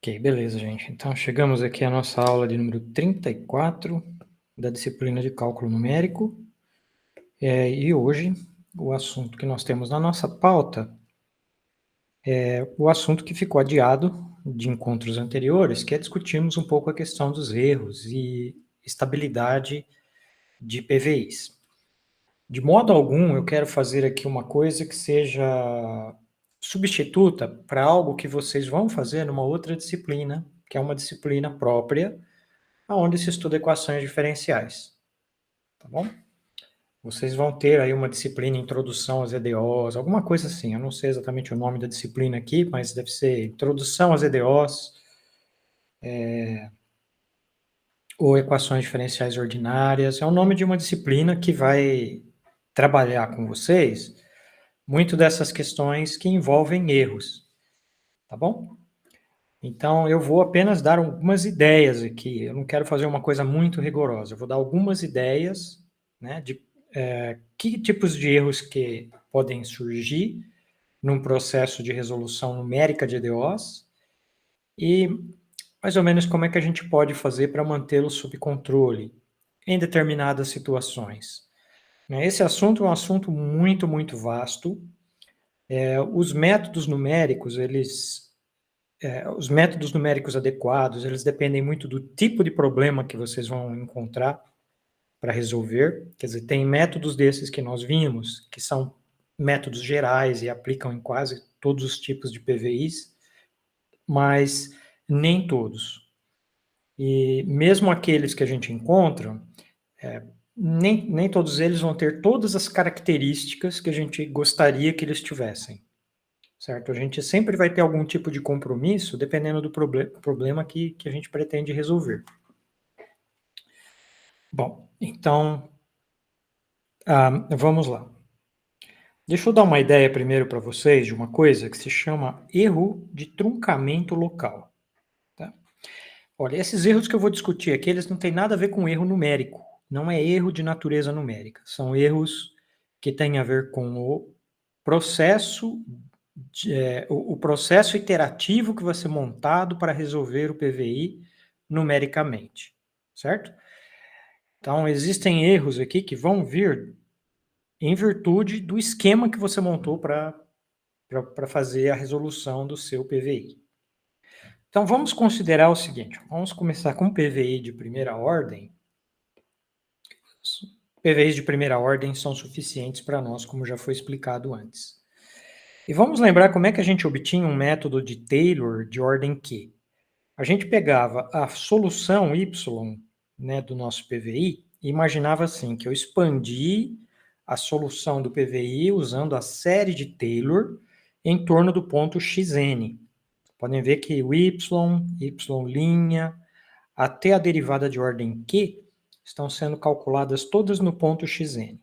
Ok, beleza, gente. Então, chegamos aqui à nossa aula de número 34 da disciplina de cálculo numérico. E hoje, o assunto que nós temos na nossa pauta é o assunto que ficou adiado de encontros anteriores, que é discutirmos um pouco a questão dos erros e estabilidade de PVIs. De modo algum, eu quero fazer aqui uma coisa que seja substituta para algo que vocês vão fazer numa outra disciplina, que é uma disciplina própria, onde se estuda equações diferenciais, tá bom? Vocês vão ter aí uma disciplina Introdução às EDOs, alguma coisa assim, eu não sei exatamente o nome da disciplina aqui, mas deve ser Introdução às EDOs, ou Equações Diferenciais Ordinárias, é o nome de uma disciplina que vai trabalhar com vocês muito dessas questões que envolvem erros, tá bom? Então, eu vou apenas dar algumas ideias aqui, eu não quero fazer uma coisa muito rigorosa, eu vou dar algumas ideias, né, de que tipos de erros que podem surgir num processo de resolução numérica de EDOs e mais ou menos como é que a gente pode fazer para mantê-lo sob controle em determinadas situações. Esse assunto é um assunto muito, muito vasto. Os métodos numéricos, os métodos numéricos adequados, eles dependem muito do tipo de problema que vocês vão encontrar para resolver. Quer dizer, tem métodos desses que nós vimos, que são métodos gerais e aplicam em quase todos os tipos de PVIs, mas nem todos. E mesmo aqueles que a gente encontra, nem todos eles vão ter todas as características que a gente gostaria que eles tivessem, certo? A gente sempre vai ter algum tipo de compromisso, dependendo do problema que a gente pretende resolver. Bom, então, vamos lá. Deixa eu dar uma ideia primeiro para vocês de uma coisa que se chama erro de truncamento local. Tá? Olha, esses erros que eu vou discutir aqui, eles não têm nada a ver com erro numérico. Não é erro de natureza numérica. São erros que têm a ver com o processo, o processo iterativo que vai ser montado para resolver o PVI numericamente, certo? Então, existem erros aqui que vão vir em virtude do esquema que você montou para fazer a resolução do seu PVI. Então, vamos considerar o seguinte, vamos começar com PVI de primeira ordem. PVIs de primeira ordem são suficientes para nós, como já foi explicado antes. E vamos lembrar como é que a gente obtinha um método de Taylor de ordem Q. A gente pegava a solução Y, né, do nosso PVI e imaginava assim, que eu expandi a solução do PVI usando a série de Taylor em torno do ponto xn. Podem ver que o y, y', até a derivada de ordem q, estão sendo calculadas todas no ponto xn.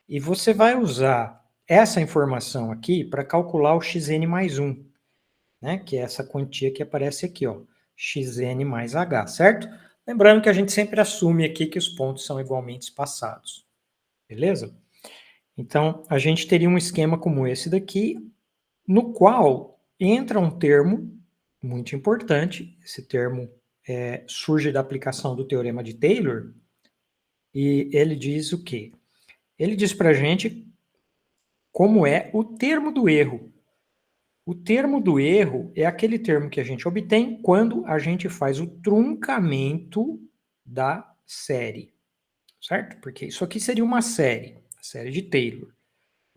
E você vai usar essa informação aqui para calcular o xn mais 1, né, que é essa quantia que aparece aqui, ó, xn mais h, certo? Lembrando que a gente sempre assume aqui que os pontos são igualmente espaçados, beleza? Então, a gente teria um esquema como esse daqui, no qual entra um termo muito importante, esse termo surge da aplicação do teorema de Taylor, e ele diz o quê? Ele diz para a gente como é o termo do erro. O termo do erro é aquele termo que a gente obtém quando a gente faz o truncamento da série, certo? Porque isso aqui seria uma série, a série de Taylor.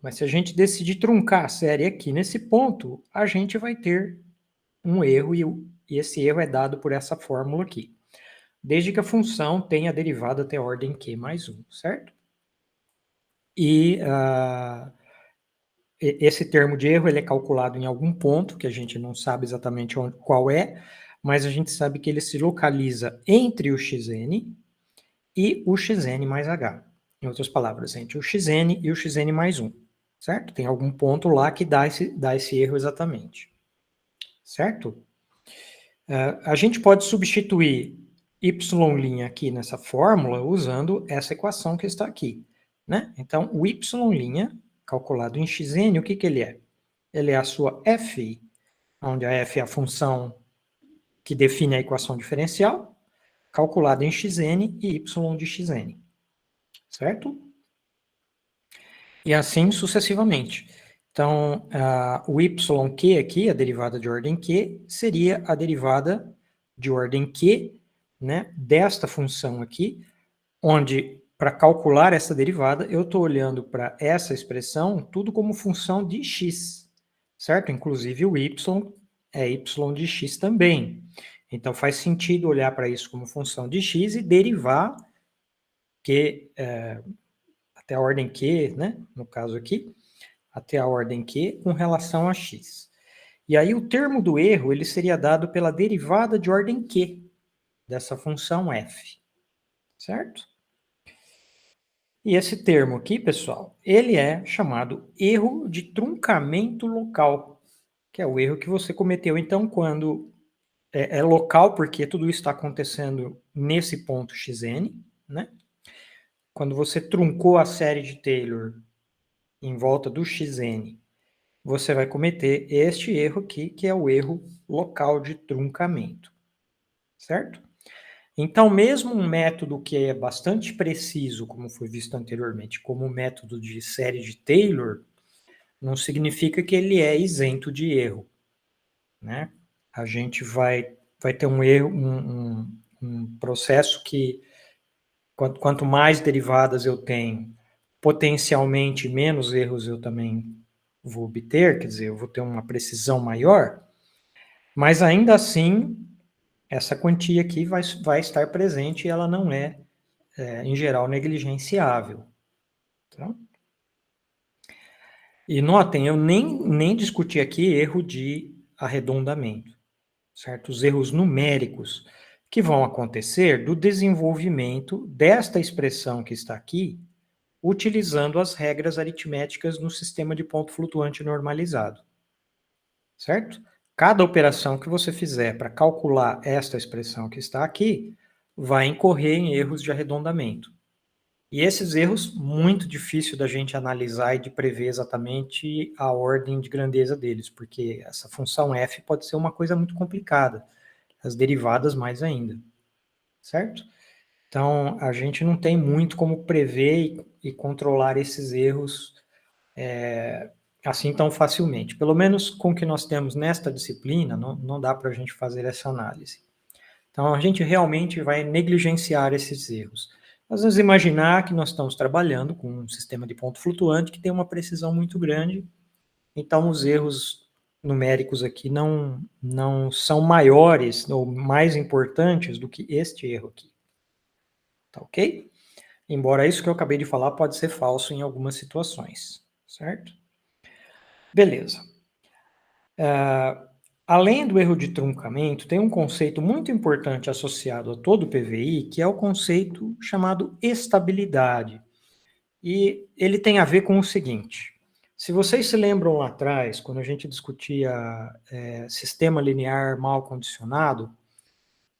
Mas se a gente decidir truncar a série aqui nesse ponto, a gente vai ter um erro e esse erro é dado por essa fórmula aqui. Desde que a função tenha derivada até a ordem q mais 1, certo? E esse termo de erro ele é calculado em algum ponto, que a gente não sabe exatamente qual é, mas a gente sabe que ele se localiza entre o xn e o xn mais h. Em outras palavras, entre o xn e o xn mais 1, certo? Tem algum ponto lá que dá esse erro exatamente, certo? A gente pode substituir y' aqui nessa fórmula usando essa equação que está aqui, né? Então, o y' calculado em xn, o que ele é? Ele é a sua f, onde a f é a função que define a equação diferencial, calculada em xn e y de xn, certo? E assim sucessivamente. Então, o yq aqui, a derivada de ordem q, seria a derivada de ordem q, né, desta função aqui, onde, para calcular essa derivada, eu estou olhando para essa expressão tudo como função de x, certo? Inclusive o y é y de x também. Então, faz sentido olhar para isso como função de x e derivar que, até a ordem q, né, no caso aqui, até a ordem q com relação a x. E aí o termo do erro ele seria dado pela derivada de ordem q dessa função f, certo? E esse termo aqui, pessoal, ele é chamado erro de truncamento local, que é o erro que você cometeu, então, quando é local, porque tudo isso está acontecendo nesse ponto xn, né? Quando você truncou a série de Taylor em volta do xn, você vai cometer este erro aqui, que é o erro local de truncamento, certo? Então, mesmo um método que é bastante preciso, como foi visto anteriormente, como o método de série de Taylor, não significa que ele é isento de erro, né? A gente vai ter um erro, um processo que, quanto mais derivadas eu tenho, potencialmente menos erros eu também vou obter, quer dizer, eu vou ter uma precisão maior, mas ainda assim, essa quantia aqui vai estar presente e ela não é, em geral, negligenciável. Tá? E notem, eu nem discuti aqui erro de arredondamento, certo? Os erros numéricos que vão acontecer do desenvolvimento desta expressão que está aqui, utilizando as regras aritméticas no sistema de ponto flutuante normalizado, certo? Cada operação que você fizer para calcular esta expressão que está aqui, vai incorrer em erros de arredondamento. E esses erros, muito difícil da gente analisar e de prever exatamente a ordem de grandeza deles, porque essa função f pode ser uma coisa muito complicada, as derivadas mais ainda, certo? Então, a gente não tem muito como prever e controlar esses erros assim tão facilmente. Pelo menos com o que nós temos nesta disciplina, não dá para a gente fazer essa análise. Então, a gente realmente vai negligenciar esses erros. Nós vamos imaginar que nós estamos trabalhando com um sistema de ponto flutuante que tem uma precisão muito grande, então os erros numéricos aqui não são maiores ou mais importantes do que este erro aqui. Tá ok? Embora isso que eu acabei de falar pode ser falso em algumas situações, certo? Beleza. Além do erro de truncamento, tem um conceito muito importante associado a todo o PVI, que é o conceito chamado estabilidade. E ele tem a ver com o seguinte: se vocês se lembram lá atrás, quando a gente discutia sistema linear mal condicionado,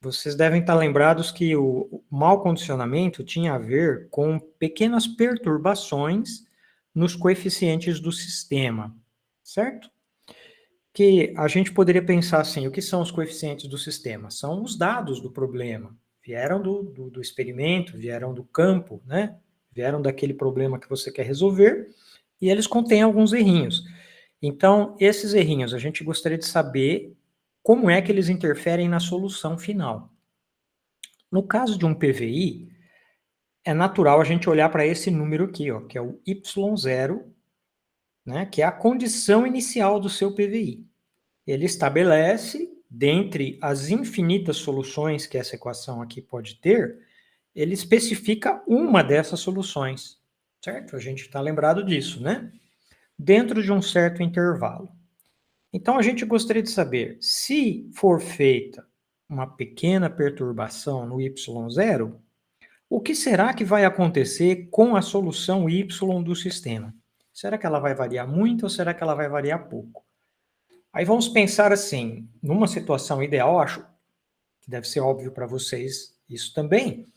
vocês devem estar lembrados que o mal condicionamento tinha a ver com pequenas perturbações nos coeficientes do sistema, certo? Que a gente poderia pensar assim, o que são os coeficientes do sistema? São os dados do problema, vieram do experimento, vieram do campo, né? Vieram daquele problema que você quer resolver, e eles contêm alguns errinhos. Então, esses errinhos, a gente gostaria de saber como é que eles interferem na solução final. No caso de um PVI, é natural a gente olhar para esse número aqui, ó, que é o Y0, né, que é a condição inicial do seu PVI. Ele estabelece, dentre as infinitas soluções que essa equação aqui pode ter, ele especifica uma dessas soluções, certo? A gente está lembrado disso, né? Dentro de um certo intervalo. Então, a gente gostaria de saber, se for feita uma pequena perturbação no y0, o que será que vai acontecer com a solução y do sistema? Será que ela vai variar muito ou será que ela vai variar pouco? Aí vamos pensar assim, numa situação ideal, acho que deve ser óbvio para vocês isso também,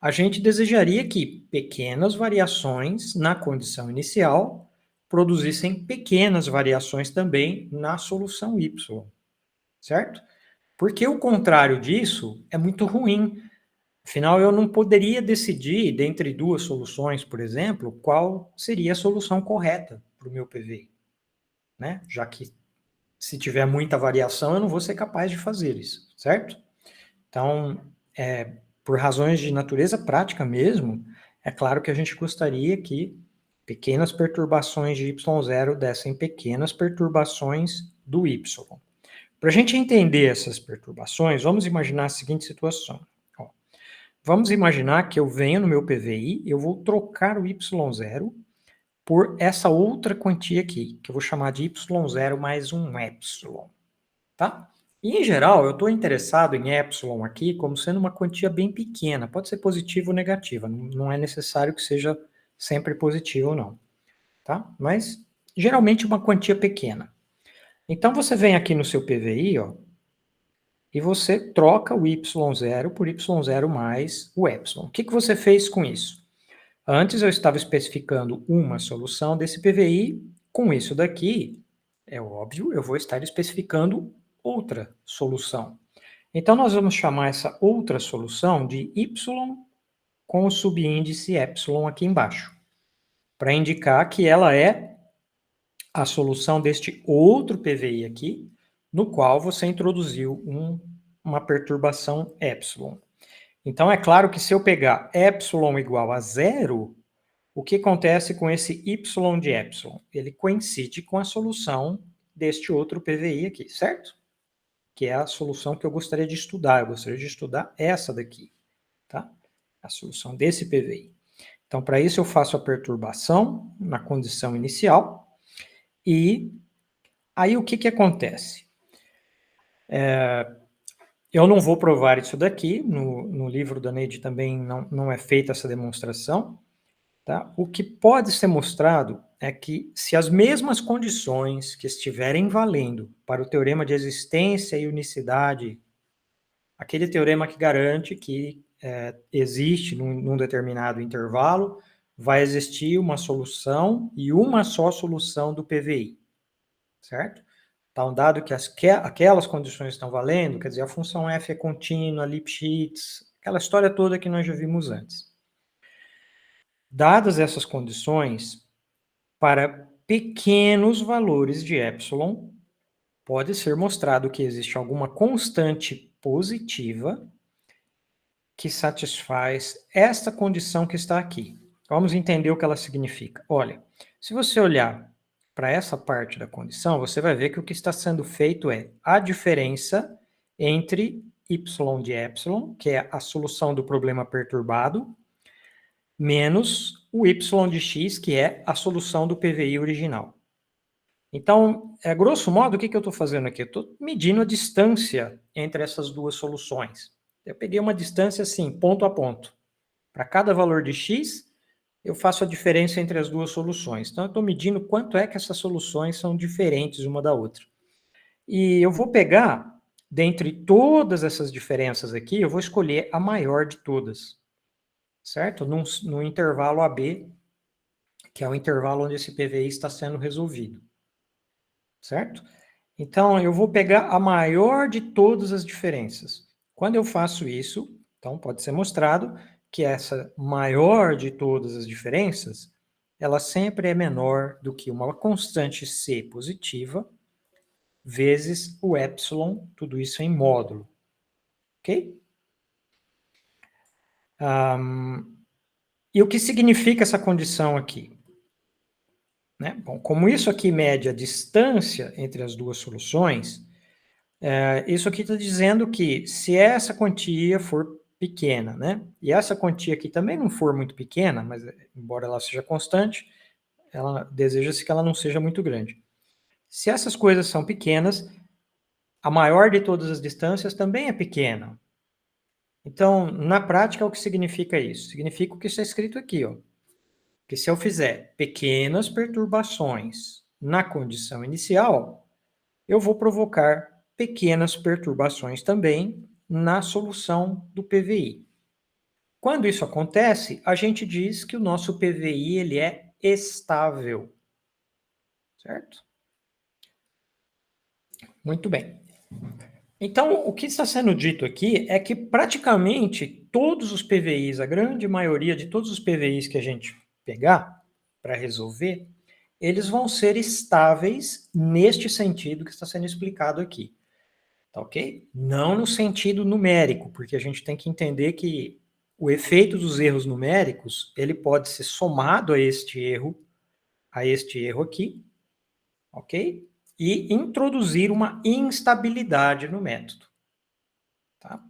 a gente desejaria que pequenas variações na condição inicial produzissem pequenas variações também na solução y, certo? Porque o contrário disso é muito ruim. Afinal, eu não poderia decidir, dentre duas soluções, por exemplo, qual seria a solução correta para o meu PVI, né? Já que se tiver muita variação, eu não vou ser capaz de fazer isso, certo? Então, por razões de natureza prática mesmo, é claro que a gente gostaria que pequenas perturbações de y0 dessem pequenas perturbações do y. Para a gente entender essas perturbações, vamos imaginar a seguinte situação. Ó, vamos imaginar que eu venho no meu PVI, eu vou trocar o y0 por essa outra quantia aqui, que eu vou chamar de y0 mais um epsilon, tá? E, em geral, eu estou interessado em epsilon aqui como sendo uma quantia bem pequena, pode ser positiva ou negativa, não é necessário que seja sempre positiva ou não, tá? Mas, geralmente, uma quantia pequena. Então, você vem aqui no seu PVI, ó, e você troca o y0 por y0 mais o epsilon. O que você fez com isso? Antes eu estava especificando uma solução desse PVI, com isso daqui, é óbvio, eu vou estar especificando outra solução. Então, nós vamos chamar essa outra solução de y com o subíndice epsilon aqui embaixo, para indicar que ela é a solução deste outro PVI aqui, no qual você introduziu uma perturbação epsilon. Então, é claro que se eu pegar epsilon igual a zero, o que acontece com esse y de epsilon? Ele coincide com a solução deste outro PVI aqui, certo? Que é a solução que eu gostaria de estudar. Eu gostaria de estudar essa daqui, tá? A solução desse PVI. Então, para isso eu faço a perturbação na condição inicial e aí o que acontece? Eu não vou provar isso daqui, no livro da Neide também não é feita essa demonstração, tá? O que pode ser mostrado é que se as mesmas condições que estiverem valendo para o teorema de existência e unicidade, aquele teorema que garante que existe num determinado intervalo, vai existir uma solução e uma só solução do PVI, certo? Então, dado que aquelas condições estão valendo, quer dizer, a função f é contínua, Lipschitz, aquela história toda que nós já vimos antes. Dadas essas condições, para pequenos valores de epsilon, pode ser mostrado que existe alguma constante positiva que satisfaz esta condição que está aqui. Vamos entender o que ela significa. Olha, se você olhar para essa parte da condição, você vai ver que o que está sendo feito é a diferença entre y de epsilon, que é a solução do problema perturbado, menos o y de x, que é a solução do PVI original. Então, grosso modo, o que eu estou fazendo aqui? Eu estou medindo a distância entre essas duas soluções. Eu peguei uma distância assim, ponto a ponto. Para cada valor de x, eu faço a diferença entre as duas soluções. Então, eu estou medindo quanto é que essas soluções são diferentes uma da outra. E eu vou pegar, dentre todas essas diferenças aqui, eu vou escolher a maior de todas, certo? No intervalo AB, que é o intervalo onde esse PVI está sendo resolvido, certo? Então, eu vou pegar a maior de todas as diferenças. Quando eu faço isso, então pode ser mostrado que essa maior de todas as diferenças, ela sempre é menor do que uma constante C positiva vezes o epsilon, tudo isso em módulo. Ok? E o que significa essa condição aqui? Né? Bom, como isso aqui mede a distância entre as duas soluções, isso aqui está dizendo que se essa quantia for pequena, né? E essa quantia aqui também não for muito pequena, mas embora ela seja constante, ela deseja-se que ela não seja muito grande. Se essas coisas são pequenas, a maior de todas as distâncias também é pequena. Então, na prática, o que significa isso? Significa o que está escrito aqui, ó. Que se eu fizer pequenas perturbações na condição inicial, eu vou provocar pequenas perturbações também na solução do PVI. Quando isso acontece, a gente diz que o nosso PVI ele é estável, certo? Muito bem. Então, o que está sendo dito aqui é que praticamente todos os PVIs, a grande maioria de todos os PVIs que a gente pegar para resolver, eles vão ser estáveis neste sentido que está sendo explicado aqui. Tá ok? Não no sentido numérico, porque a gente tem que entender que o efeito dos erros numéricos, ele pode ser somado a este erro aqui, ok? E introduzir uma instabilidade no método, tá?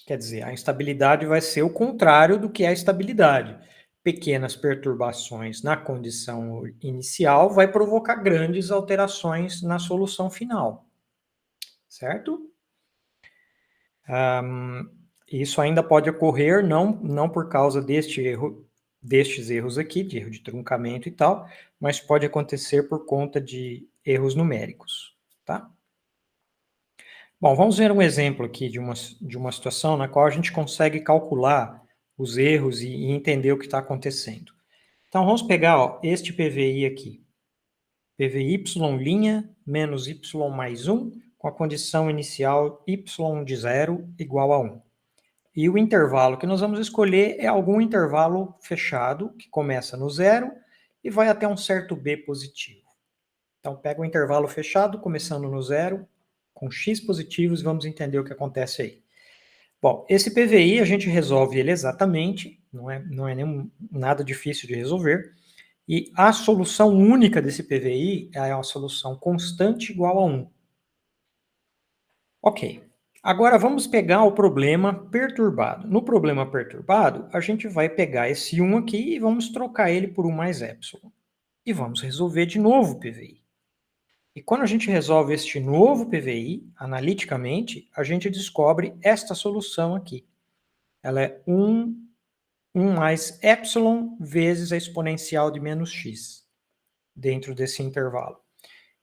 Quer dizer, a instabilidade vai ser o contrário do que é a estabilidade. Pequenas perturbações na condição inicial vai provocar grandes alterações na solução final, certo? Isso ainda pode ocorrer não por causa destes erros aqui, de erro de truncamento e tal, mas pode acontecer por conta de erros numéricos, tá? Bom, vamos ver um exemplo aqui de uma situação na qual a gente consegue calcular os erros e entender o que está acontecendo. Então, vamos pegar este PVI aqui. PVY' menos Y mais 1, com a condição inicial Y de 0 igual a 1. E o intervalo que nós vamos escolher é algum intervalo fechado, que começa no 0 e vai até um certo B positivo. Então, pega o intervalo fechado, começando no 0, com X positivos, e vamos entender o que acontece aí. Bom, esse PVI a gente resolve ele exatamente, não é nada difícil de resolver, e a solução única desse PVI é uma solução constante igual a 1. Ok. Agora vamos pegar o problema perturbado. No problema perturbado, a gente vai pegar esse 1 aqui e vamos trocar ele por 1 mais epsilon. E vamos resolver de novo o PVI. E quando a gente resolve este novo PVI, analiticamente, a gente descobre esta solução aqui. Ela é 1 mais epsilon vezes a exponencial de menos x, dentro desse intervalo.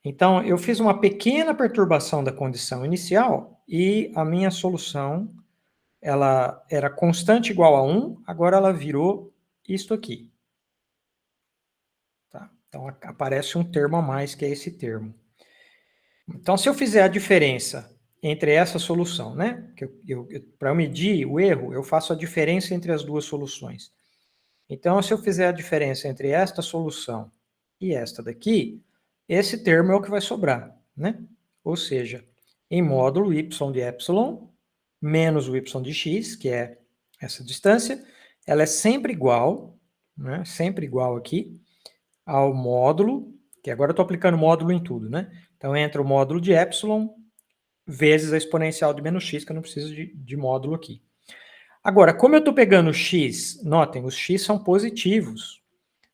Então, eu fiz uma pequena perturbação da condição inicial e a minha solução, ela era constante igual a 1, agora ela virou isto aqui. Tá? Então, aparece um termo a mais, que é esse termo. Então, se eu fizer a diferença entre essa solução, né? Para eu medir o erro, eu faço a diferença entre as duas soluções. Então, se eu fizer a diferença entre esta solução e esta daqui, esse termo é o que vai sobrar, né? Ou seja, em módulo y de epsilon menos o y de x, que é essa distância, ela é sempre igual, né? Sempre igual aqui ao módulo, que agora eu estou aplicando módulo em tudo, né? Então, entra o módulo de epsilon vezes a exponencial de menos x, que eu não preciso de módulo aqui. Agora, como eu estou pegando x, notem, os x são positivos.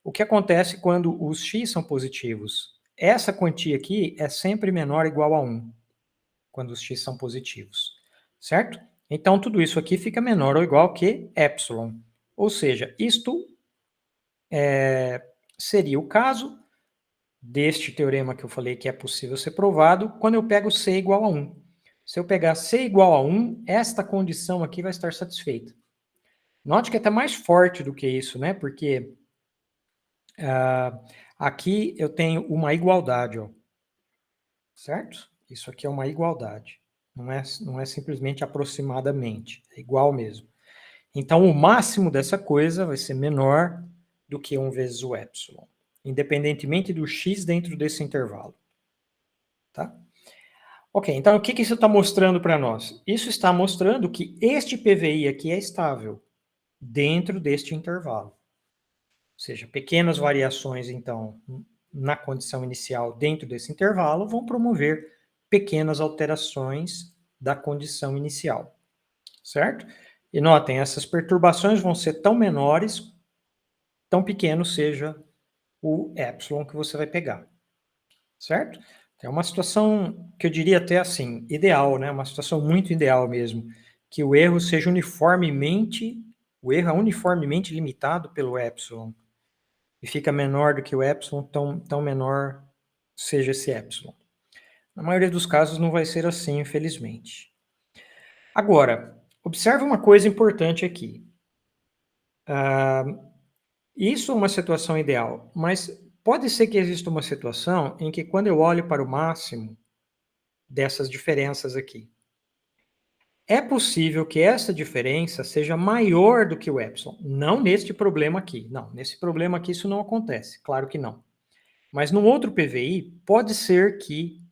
O que acontece quando os x são positivos? Essa quantia aqui é sempre menor ou igual a 1, quando os x são positivos, certo? Então, tudo isso aqui fica menor ou igual que epsilon. Ou seja, isto seria o caso deste teorema que eu falei que é possível ser provado quando eu pego c igual a 1. Se eu pegar c igual a 1, esta condição aqui vai estar satisfeita. Note que é até mais forte do que isso, né? Porque aqui eu tenho uma igualdade, ó, certo? Isso aqui é uma igualdade. Não é simplesmente aproximadamente, é igual mesmo. Então, o máximo dessa coisa vai ser menor do que 1 vezes o epsilon, independentemente do x dentro desse intervalo. Tá? Ok, então o que isso está mostrando para nós? Isso está mostrando que este PVI aqui é estável dentro deste intervalo. Ou seja, pequenas variações, então, na condição inicial dentro desse intervalo vão promover pequenas alterações da condição inicial, certo? E notem, essas perturbações vão ser tão menores, tão pequeno seja o epsilon que você vai pegar, certo? É uma situação que eu diria até assim, ideal, né? Uma situação muito ideal mesmo, que o erro seja o erro é uniformemente limitado pelo epsilon, e fica menor do que o epsilon, tão menor seja esse epsilon. Na maioria dos casos não vai ser assim, infelizmente. Agora, observe uma coisa importante aqui. Isso é uma situação ideal, mas pode ser que exista uma situação em que quando eu olho para o máximo dessas diferenças aqui, É possível que essa diferença seja maior do que o epsilon. Não neste problema aqui. Não, nesse problema aqui isso não acontece. Claro que não. Mas no outro PVI, pode ser que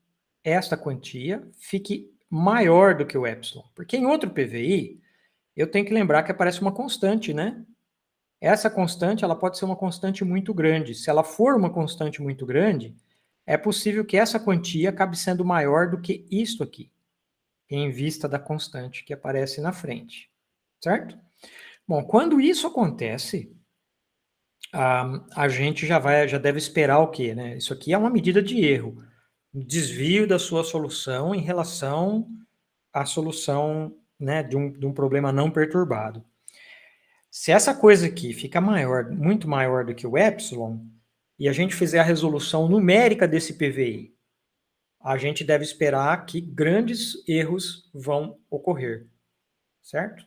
esta quantia fique maior do que o epsilon. Porque em outro PVI, eu tenho que lembrar que aparece uma constante, né? Essa constante, ela pode ser uma constante muito grande. Se ela for uma constante muito grande, é possível que essa quantia acabe sendo maior do que isto aqui, em vista da constante que aparece na frente, certo? Bom, quando isso acontece, a gente já deve esperar o quê, né? Isso aqui é uma medida de erro, um desvio da sua solução em relação à solução, né, de um problema não perturbado. Se essa coisa aqui fica maior, muito maior do que o epsilon, e a gente fizer a resolução numérica desse PVI, a gente deve esperar que grandes erros vão ocorrer, certo?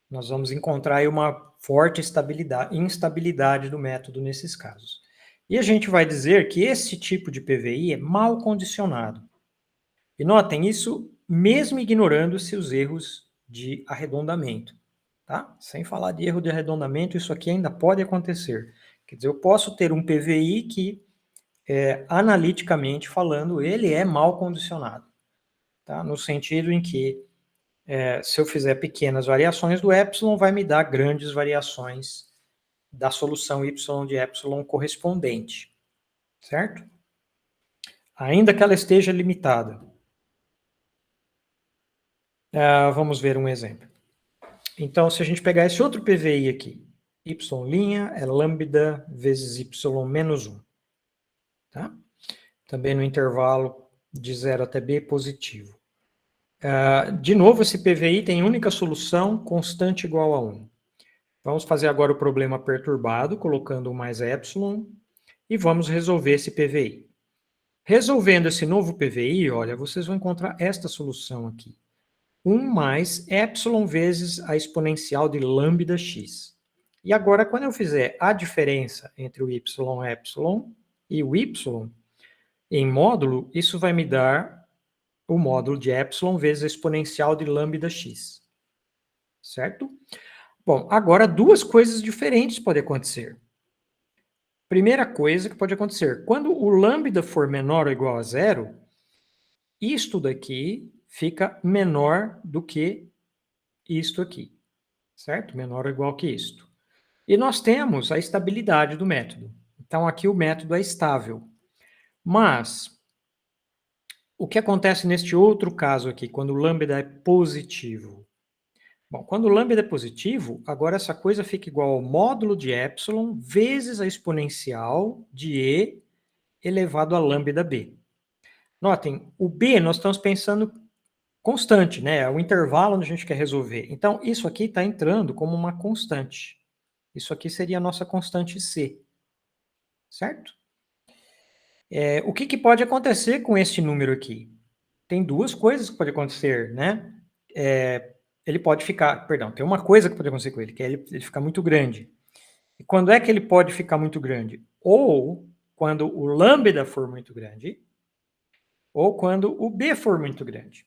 Nós vamos encontrar aí uma forte instabilidade do método nesses casos. E a gente vai dizer que esse tipo de PVI é mal condicionado. E notem isso mesmo ignorando-se os erros de arredondamento. Tá? Sem falar de erro de arredondamento, isso aqui ainda pode acontecer. Quer dizer, eu posso ter um PVI que, analiticamente falando, ele é mal condicionado. Tá? No sentido em que, se eu fizer pequenas variações do epsilon, vai me dar grandes variações da solução y de epsilon correspondente. Certo? Ainda que ela esteja limitada. Vamos ver um exemplo. Então, se a gente pegar esse outro PVI aqui, y' é lambda vezes y menos 1. Tá? Também no intervalo de 0 até b positivo. De novo, esse PVI tem única solução, constante igual a 1. Vamos fazer agora o problema perturbado, colocando um mais epsilon, e vamos resolver esse PVI. Resolvendo esse novo PVI, olha, vocês vão encontrar esta solução aqui. 1 mais epsilon vezes a exponencial de lambda x. E agora, quando eu fizer a diferença entre o epsilon e o y em módulo, isso vai me dar o módulo de epsilon vezes a exponencial de lambda x. Certo? Bom, agora duas coisas diferentes podem acontecer. Primeira coisa que pode acontecer, quando o lambda for menor ou igual a zero, isto daqui fica menor do que isto aqui, certo? Menor ou igual que isto. E nós temos a estabilidade do método. Então, aqui o método é estável. Mas, o que acontece neste outro caso aqui, quando o lambda é positivo? Bom, quando o lambda é positivo, agora essa coisa fica igual ao módulo de epsilon vezes a exponencial de e elevado a lambda b. Notem, o b nós estamos pensando constante, né? É o intervalo onde a gente quer resolver. Então, isso aqui está entrando como uma constante. Isso aqui seria a nossa constante c. Certo? O que pode acontecer com este número aqui? Tem duas coisas que podem acontecer, né? Ele pode ficar, perdão, tem uma coisa que pode acontecer com ele, que é ele ficar muito grande. E quando é que ele pode ficar muito grande? Ou quando o lambda for muito grande, ou quando o b for muito grande.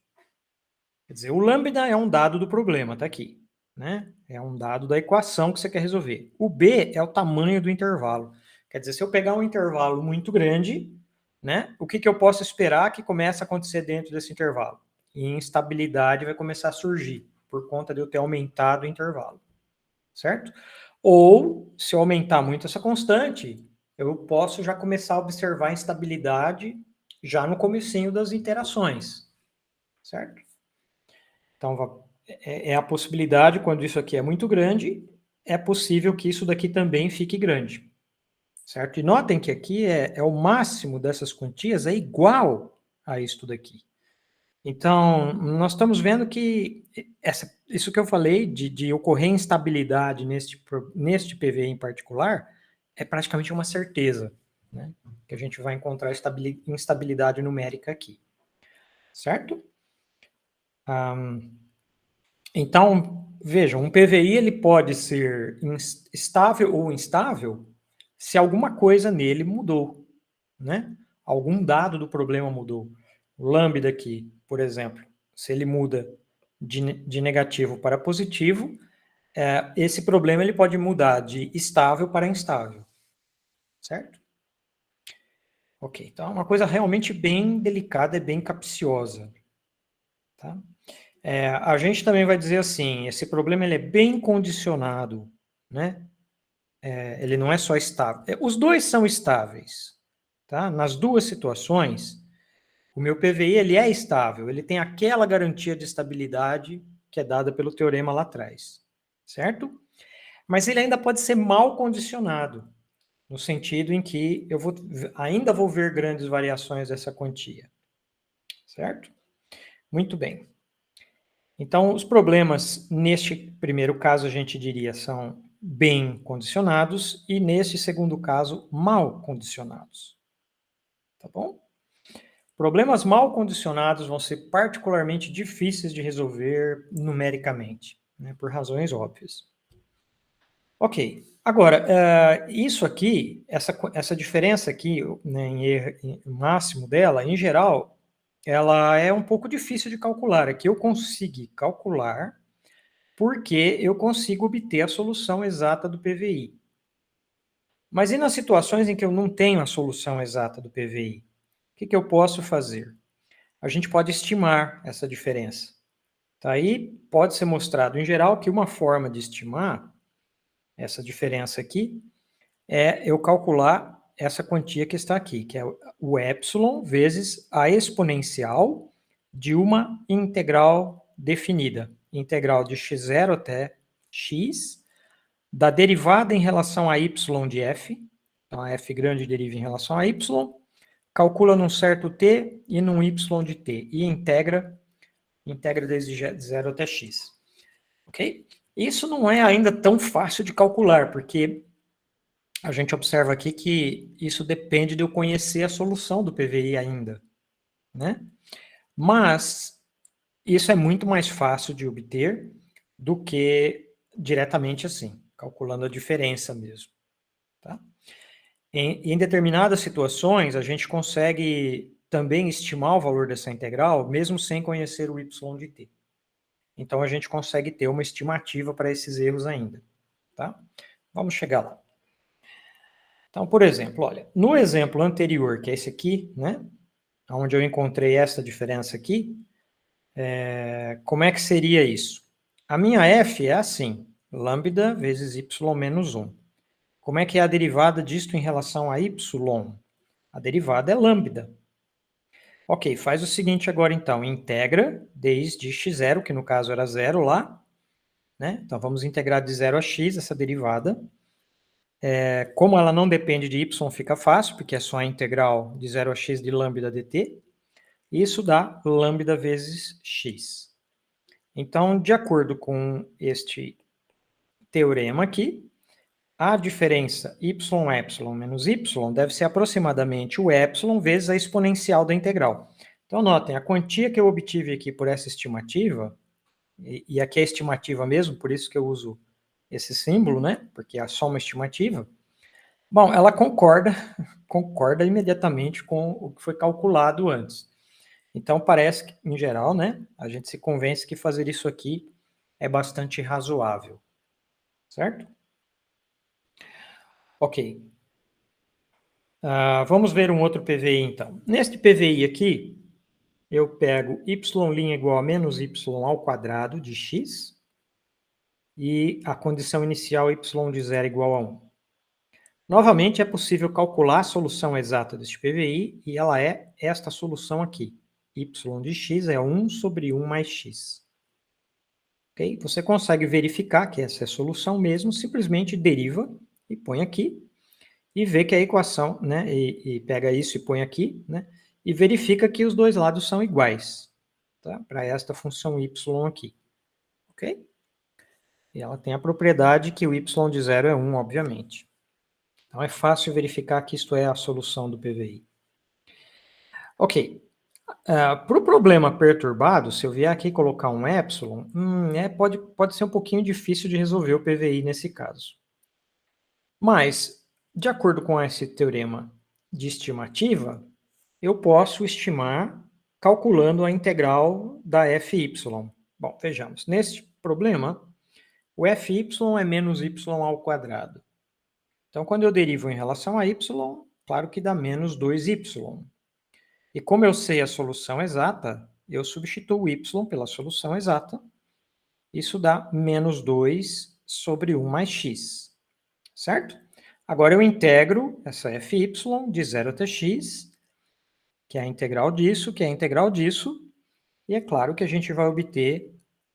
Quer dizer, o lambda é um dado do problema, tá aqui, né? É um dado da equação que você quer resolver. O b é o tamanho do intervalo. Quer dizer, se eu pegar um intervalo muito grande, né, o que eu posso esperar que comece a acontecer dentro desse intervalo? Instabilidade vai começar a surgir, por conta de eu ter aumentado o intervalo, certo? Ou, se eu aumentar muito essa constante, eu posso já começar a observar a instabilidade já no comecinho das interações, certo? Então, é a possibilidade, quando isso aqui é muito grande, é possível que isso daqui também fique grande, certo? E notem que aqui é o máximo dessas quantias é igual a isto daqui. Então, nós estamos vendo que isso que eu falei de ocorrer instabilidade neste PVI em particular é praticamente uma certeza, né? Que a gente vai encontrar instabilidade numérica aqui, certo? Então, vejam, um PVI ele pode ser estável ou instável se alguma coisa nele mudou, né? Algum dado do problema mudou. O lambda aqui, por exemplo, se ele muda de negativo para positivo, esse problema ele pode mudar de estável para instável, certo? Ok, então é uma coisa realmente bem delicada e bem capciosa, tá? A gente também vai dizer assim, esse problema ele é bem condicionado, né? Ele não é só estável. Os dois são estáveis, tá? Nas duas situações, o meu PVI ele é estável, ele tem aquela garantia de estabilidade que é dada pelo teorema lá atrás, certo? Mas ele ainda pode ser mal condicionado, no sentido em que eu ainda vou ver grandes variações dessa quantia, certo? Muito bem. Então, os problemas, neste primeiro caso, a gente diria, são bem condicionados, e neste segundo caso, mal condicionados. Tá bom? Problemas mal condicionados vão ser particularmente difíceis de resolver numericamente, né, por razões óbvias. Ok. Agora, isso aqui, essa diferença aqui, né, em máximo dela, em geral, ela é um pouco difícil de calcular. Aqui eu consegui calcular porque eu consigo obter a solução exata do PVI. Mas e nas situações em que eu não tenho a solução exata do PVI? O que eu posso fazer? A gente pode estimar essa diferença. Tá? Aí pode ser mostrado, em geral, que uma forma de estimar essa diferença aqui é eu calcular essa quantia que está aqui, que é o epsilon vezes a exponencial de uma integral definida. Integral de x0 até x, da derivada em relação a y de f, então a f grande deriva em relação a y, calcula num certo t e num y de t, e integra desde 0 até x. Ok? Isso não é ainda tão fácil de calcular, porque a gente observa aqui que isso depende de eu conhecer a solução do PVI ainda, né? Mas isso é muito mais fácil de obter do que diretamente assim, calculando a diferença mesmo, tá? Em determinadas situações, a gente consegue também estimar o valor dessa integral, mesmo sem conhecer o y de t. Então, a gente consegue ter uma estimativa para esses erros ainda, tá? Vamos chegar lá. Então, por exemplo, olha, no exemplo anterior, que é esse aqui, né, onde eu encontrei essa diferença aqui, como é que seria isso? A minha f é assim, lambda vezes y menos 1. Como é que é a derivada disto em relação a y? A derivada é lambda. Ok, faz o seguinte agora então, integra desde x0, que no caso era 0 lá, né? Então vamos integrar de 0 a x essa derivada. Como ela não depende de y, fica fácil, porque é só a integral de 0 a x de lambda dt. Isso dá lambda vezes x. Então, de acordo com este teorema aqui, a diferença y epsilon menos y deve ser aproximadamente o epsilon vezes a exponencial da integral. Então, notem, a quantia que eu obtive aqui por essa estimativa, e aqui é estimativa mesmo, por isso que eu uso esse símbolo, né? Porque é só uma estimativa. Bom, ela concorda imediatamente com o que foi calculado antes. Então, parece que, em geral, né, a gente se convence que fazer isso aqui é bastante razoável, certo? Ok. Vamos ver um outro PVI, então. Neste PVI aqui, eu pego y' igual a menos y ao quadrado de x e a condição inicial y de 0 igual a 1. Novamente, é possível calcular a solução exata deste PVI, e ela é esta solução aqui. Y de x é 1 sobre 1 mais x. Okay? Você consegue verificar que essa é a solução mesmo, simplesmente deriva e põe aqui, e vê que a equação, né, e pega isso e põe aqui, né, e verifica que os dois lados são iguais, tá? Para esta função y aqui. Ok? E ela tem a propriedade que o y de 0 é 1, obviamente. Então, é fácil verificar que isto é a solução do PVI. Ok. Para o problema perturbado, se eu vier aqui colocar um epsilon, pode ser um pouquinho difícil de resolver o PVI nesse caso. Mas, de acordo com esse teorema de estimativa, eu posso estimar calculando a integral da fy. Bom, vejamos. Neste problema, o fy é menos y ao quadrado. Então, quando eu derivo em relação a y, claro que dá menos 2y. E como eu sei a solução exata, eu substituo y pela solução exata. Isso dá menos 2 sobre 1 mais x, certo? Agora eu integro essa fy de 0 até x, que é a integral disso, que é a integral disso, e é claro que a gente vai obter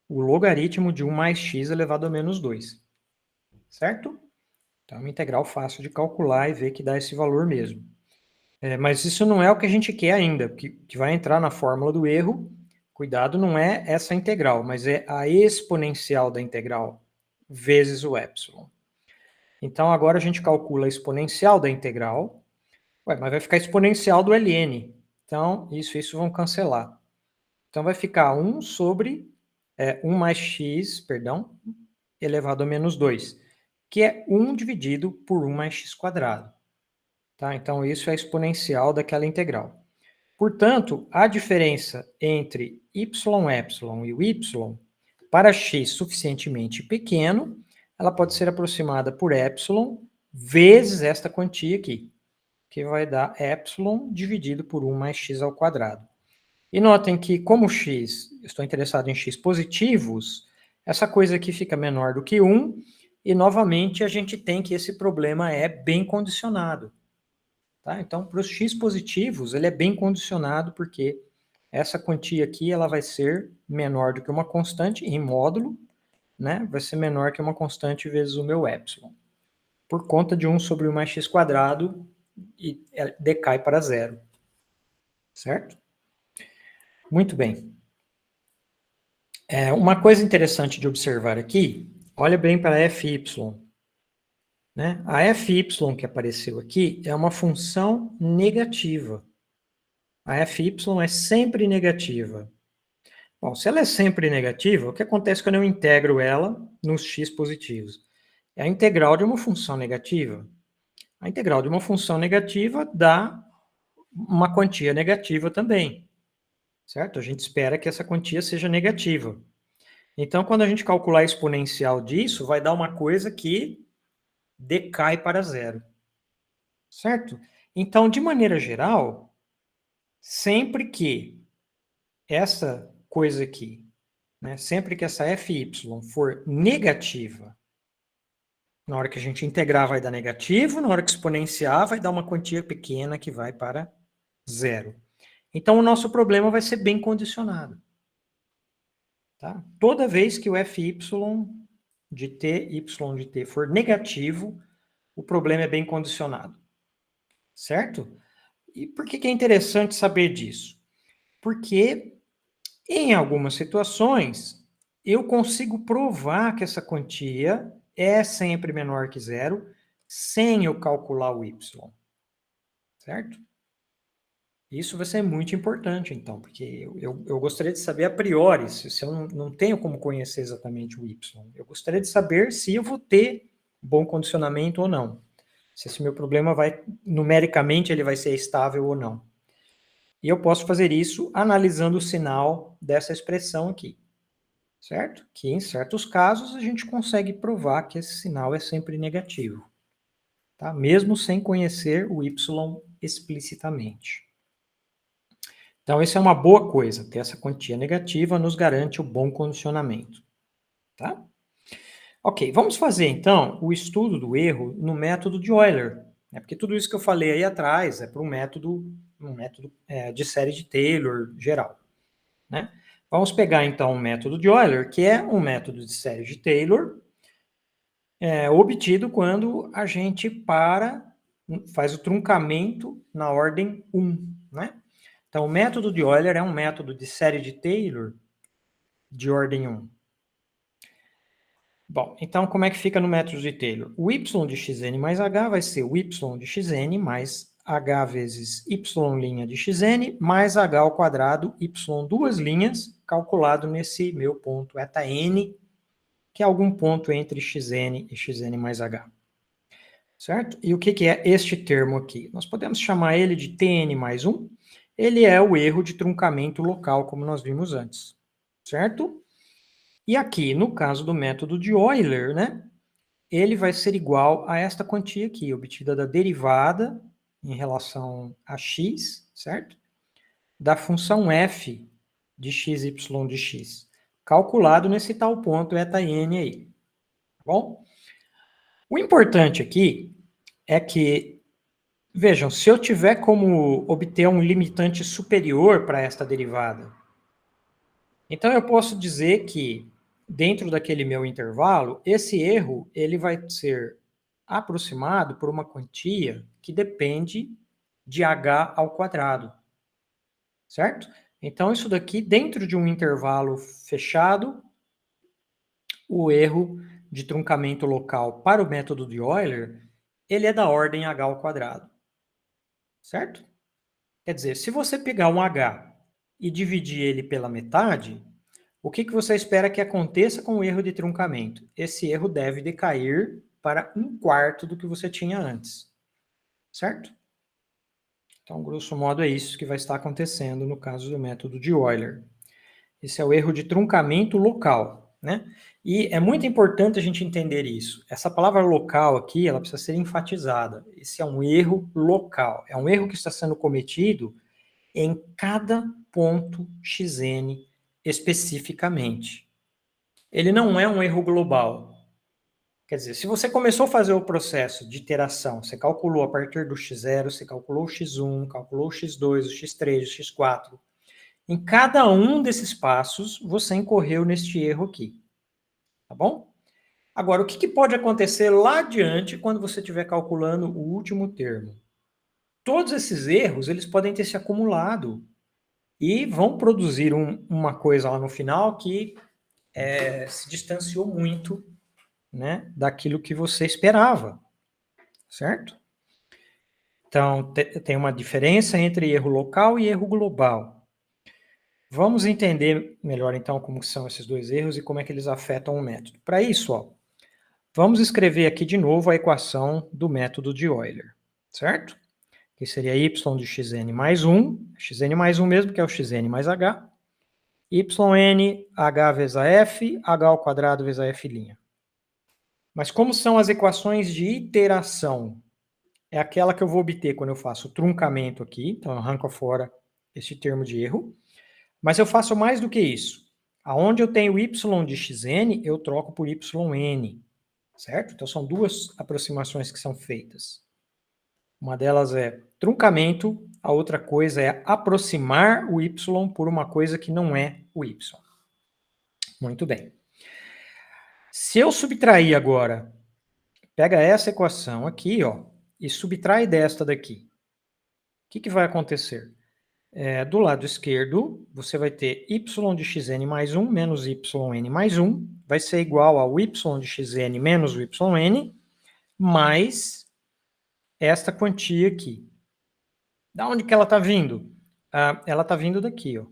o logaritmo de 1 mais x elevado a menos 2, certo? Então, é uma integral fácil de calcular e ver que dá esse valor mesmo. Mas isso não é o que a gente quer ainda, que vai entrar na fórmula do erro. Cuidado, não é essa integral, mas é a exponencial da integral vezes o epsilon. Então, agora a gente calcula a exponencial da integral. Mas vai ficar exponencial do ln. Então, isso vão cancelar. Então, vai ficar 1 sobre 1 mais x, perdão, elevado a menos 2, que é 1 dividido por 1 mais x quadrado. Tá? Então, isso é a exponencial daquela integral. Portanto, a diferença entre epsilon e o y, para x suficientemente pequeno, ela pode ser aproximada por epsilon vezes esta quantia aqui, que vai dar epsilon dividido por 1 mais x ao quadrado. E notem que, como x, estou interessado em x positivos, essa coisa aqui fica menor do que 1, e novamente a gente tem que esse problema é bem condicionado. Tá? Então, para os x positivos, ele é bem condicionado, porque essa quantia aqui ela vai ser menor do que uma constante em módulo, né? Vai ser menor que uma constante vezes o meu epsilon, por conta de 1 sobre 1 mais x quadrado, e decai para zero. Certo? Muito bem. Uma coisa interessante de observar aqui, olha bem para a fy. Né? A fy que apareceu aqui é uma função negativa. A fy é sempre negativa. Bom, se ela é sempre negativa, o que acontece quando eu integro ela nos x positivos? É a integral de uma função negativa. A integral de uma função negativa dá uma quantia negativa também. Certo? A gente espera que essa quantia seja negativa. Então, quando a gente calcular a exponencial disso, vai dar uma coisa que decai para zero. Certo? Então, de maneira geral, sempre que essa coisa aqui, né, sempre que essa fy for negativa, na hora que a gente integrar vai dar negativo, na hora que exponenciar vai dar uma quantia pequena que vai para zero. Então, o nosso problema vai ser bem condicionado. Tá? Toda vez que o fy de t, y de t for negativo, o problema é bem condicionado. Certo? E por que é interessante saber disso? Porque, em algumas situações, eu consigo provar que essa quantia é sempre menor que zero, sem eu calcular o y. Certo? Isso vai ser muito importante, então, porque eu gostaria de saber a priori, se eu não tenho como conhecer exatamente o y. Eu gostaria de saber se eu vou ter bom condicionamento ou não. Se esse meu problema vai, numericamente, ele vai ser estável ou não. E eu posso fazer isso analisando o sinal dessa expressão aqui. Certo? Que em certos casos a gente consegue provar que esse sinal é sempre negativo. Tá? Mesmo sem conhecer o y explicitamente. Então, isso é uma boa coisa, ter essa quantia negativa nos garante o bom condicionamento. Tá? Ok, vamos fazer então o estudo do erro no método de Euler. Porque tudo isso que eu falei aí atrás é para um método de série de Taylor geral. Né? Vamos pegar então o método de Euler, que é um método de série de Taylor, obtido quando a gente faz o truncamento na ordem 1. Né? Então, o método de Euler é um método de série de Taylor de ordem 1. Bom, então como é que fica no método de Taylor? O y de xn mais h vai ser o y de xn mais h vezes y' de xn mais h ao quadrado, y duas linhas, calculado nesse meu ponto θn, que é algum ponto entre xn e xn mais h. Certo? E o que é este termo aqui? Nós podemos chamar ele de tn mais 1. Ele é o erro de truncamento local, como nós vimos antes. Certo? E aqui, no caso do método de Euler, né, ele vai ser igual a esta quantia aqui, obtida da derivada em relação a x, certo? Da função f de x, y de x, calculado nesse tal ponto θn aí, tá bom? O importante aqui é que, vejam, se eu tiver como obter um limitante superior para esta derivada, então eu posso dizer que, dentro daquele meu intervalo, esse erro ele vai ser aproximado por uma quantia que depende de h ao quadrado, certo? Então, isso daqui, dentro de um intervalo fechado, o erro de truncamento local para o método de Euler, ele é da ordem h ao quadrado, certo? Quer dizer, se você pegar um h e dividir ele pela metade, o que você espera que aconteça com o erro de truncamento? Esse erro deve decair para 1/4 do que você tinha antes, certo? Então, grosso modo, é isso que vai estar acontecendo no caso do método de Euler. Esse é o erro de truncamento local, né? E é muito importante a gente entender isso. Essa palavra local aqui, ela precisa ser enfatizada. Esse é um erro local. É um erro que está sendo cometido em cada ponto xn especificamente. Ele não é um erro global. Quer dizer, se você começou a fazer o processo de iteração, você calculou a partir do x0, você calculou o x1, calculou o x2, o x3, o x4. Em cada um desses passos, você incorreu neste erro aqui. Tá bom? Agora, o que pode acontecer lá adiante quando você estiver calculando o último termo? Todos esses erros, eles podem ter se acumulado e vão produzir uma coisa lá no final que se distanciou muito, né, daquilo que você esperava, certo? Então, tem uma diferença entre erro local e erro global. Vamos entender melhor, então, como são esses dois erros e como é que eles afetam o método. Para isso, ó, vamos escrever aqui de novo a equação do método de Euler, certo? Que seria y de xn mais 1, xn mais 1 mesmo, que é o xn mais h, yn, h vezes a f, h ao quadrado vezes a f'. Mas como são as equações de iteração? É aquela que eu vou obter quando eu faço o truncamento aqui, então eu arranco fora esse termo de erro, mas eu faço mais do que isso. Aonde eu tenho y de xn, eu troco por yn, certo? Então são duas aproximações que são feitas. Uma delas é truncamento, a outra coisa é aproximar o y por uma coisa que não é o y. Muito bem. Se eu subtrair agora, pega essa equação aqui, ó, e subtrai desta daqui, o que vai acontecer? Do lado esquerdo, você vai ter y de xn mais 1 menos yn mais 1, vai ser igual ao y de xn menos o yn, mais esta quantia aqui. Da onde que ela está vindo? Ela está vindo daqui, ó.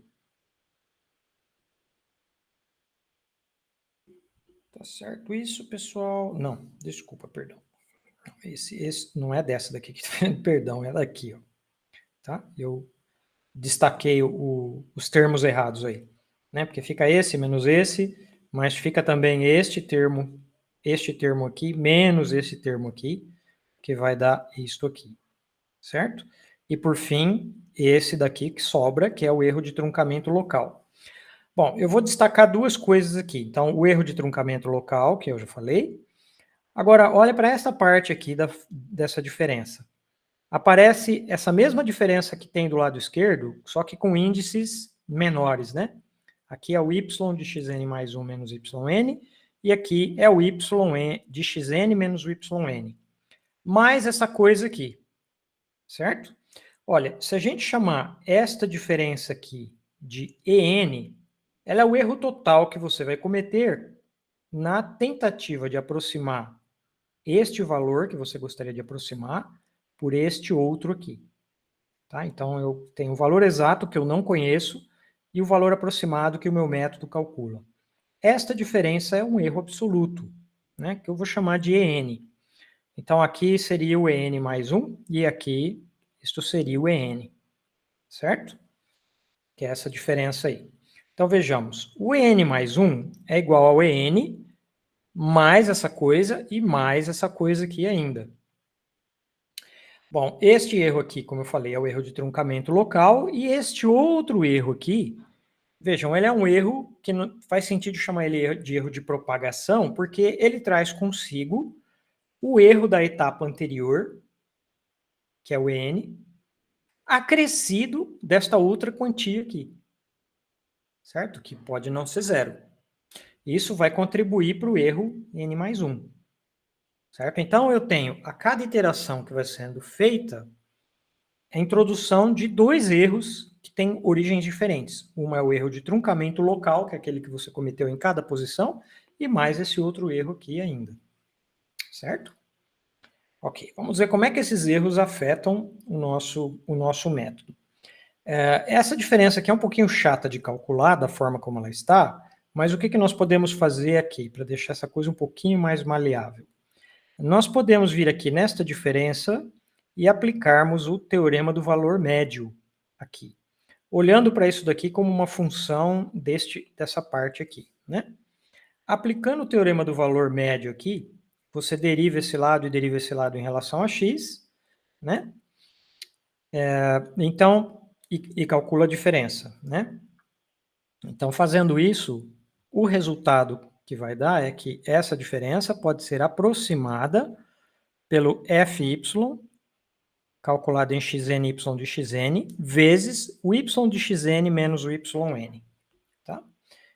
Tá certo isso, pessoal? Não, desculpa, perdão. Esse não é dessa daqui que tá vendo, perdão, é daqui, ó. Tá? Eu destaquei os termos errados aí, né? Porque fica esse menos esse, mas fica também este termo aqui, menos esse termo aqui, que vai dar isto aqui, certo? E por fim, esse daqui que sobra, que é o erro de truncamento local. Bom, eu vou destacar duas coisas aqui. Então, o erro de truncamento local, que eu já falei. Agora, olha para essa parte aqui dessa diferença. Aparece essa mesma diferença que tem do lado esquerdo, só que com índices menores, né? Aqui é o y de xn mais 1 menos yn, e aqui é o y de xn menos o yn. Mais essa coisa aqui, certo? Olha, se a gente chamar esta diferença aqui de en, ela é o erro total que você vai cometer na tentativa de aproximar este valor que você gostaria de aproximar por este outro aqui. Tá? Então, eu tenho o valor exato que eu não conheço e o valor aproximado que o meu método calcula. Esta diferença é um erro absoluto, né, que eu vou chamar de en. Então, aqui seria o en mais 1 e aqui isto seria o en, certo? Que é essa diferença aí. Então, vejamos. O EN mais 1 é igual ao EN mais essa coisa e mais essa coisa aqui ainda. Bom, este erro aqui, como eu falei, é o erro de truncamento local, e este outro erro aqui, vejam, ele é um erro que não faz sentido chamar ele de erro de propagação, porque ele traz consigo o erro da etapa anterior, que é o EN, acrescido desta outra quantia aqui, certo? Que pode não ser zero. Isso vai contribuir para o erro N mais 1, certo? Então, eu tenho, a cada iteração que vai sendo feita, a introdução de dois erros que têm origens diferentes. Uma é o erro de truncamento local, que é aquele que você cometeu em cada posição, e mais esse outro erro aqui ainda, certo? Ok, vamos ver como é que esses erros afetam o nosso método. Essa diferença aqui é um pouquinho chata de calcular, da forma como ela está, mas o que nós podemos fazer aqui, para deixar essa coisa um pouquinho mais maleável? Nós podemos vir aqui nesta diferença e aplicarmos o teorema do valor médio aqui, olhando para isso daqui como uma função dessa parte aqui, né? Aplicando o teorema do valor médio aqui, você deriva esse lado e deriva esse lado em relação a x, né? Então, e calcula a diferença, né? Então, fazendo isso, o resultado que vai dar é que essa diferença pode ser aproximada pelo fy, calculado em xn y de xn, vezes o y de xn menos o yn. Tá?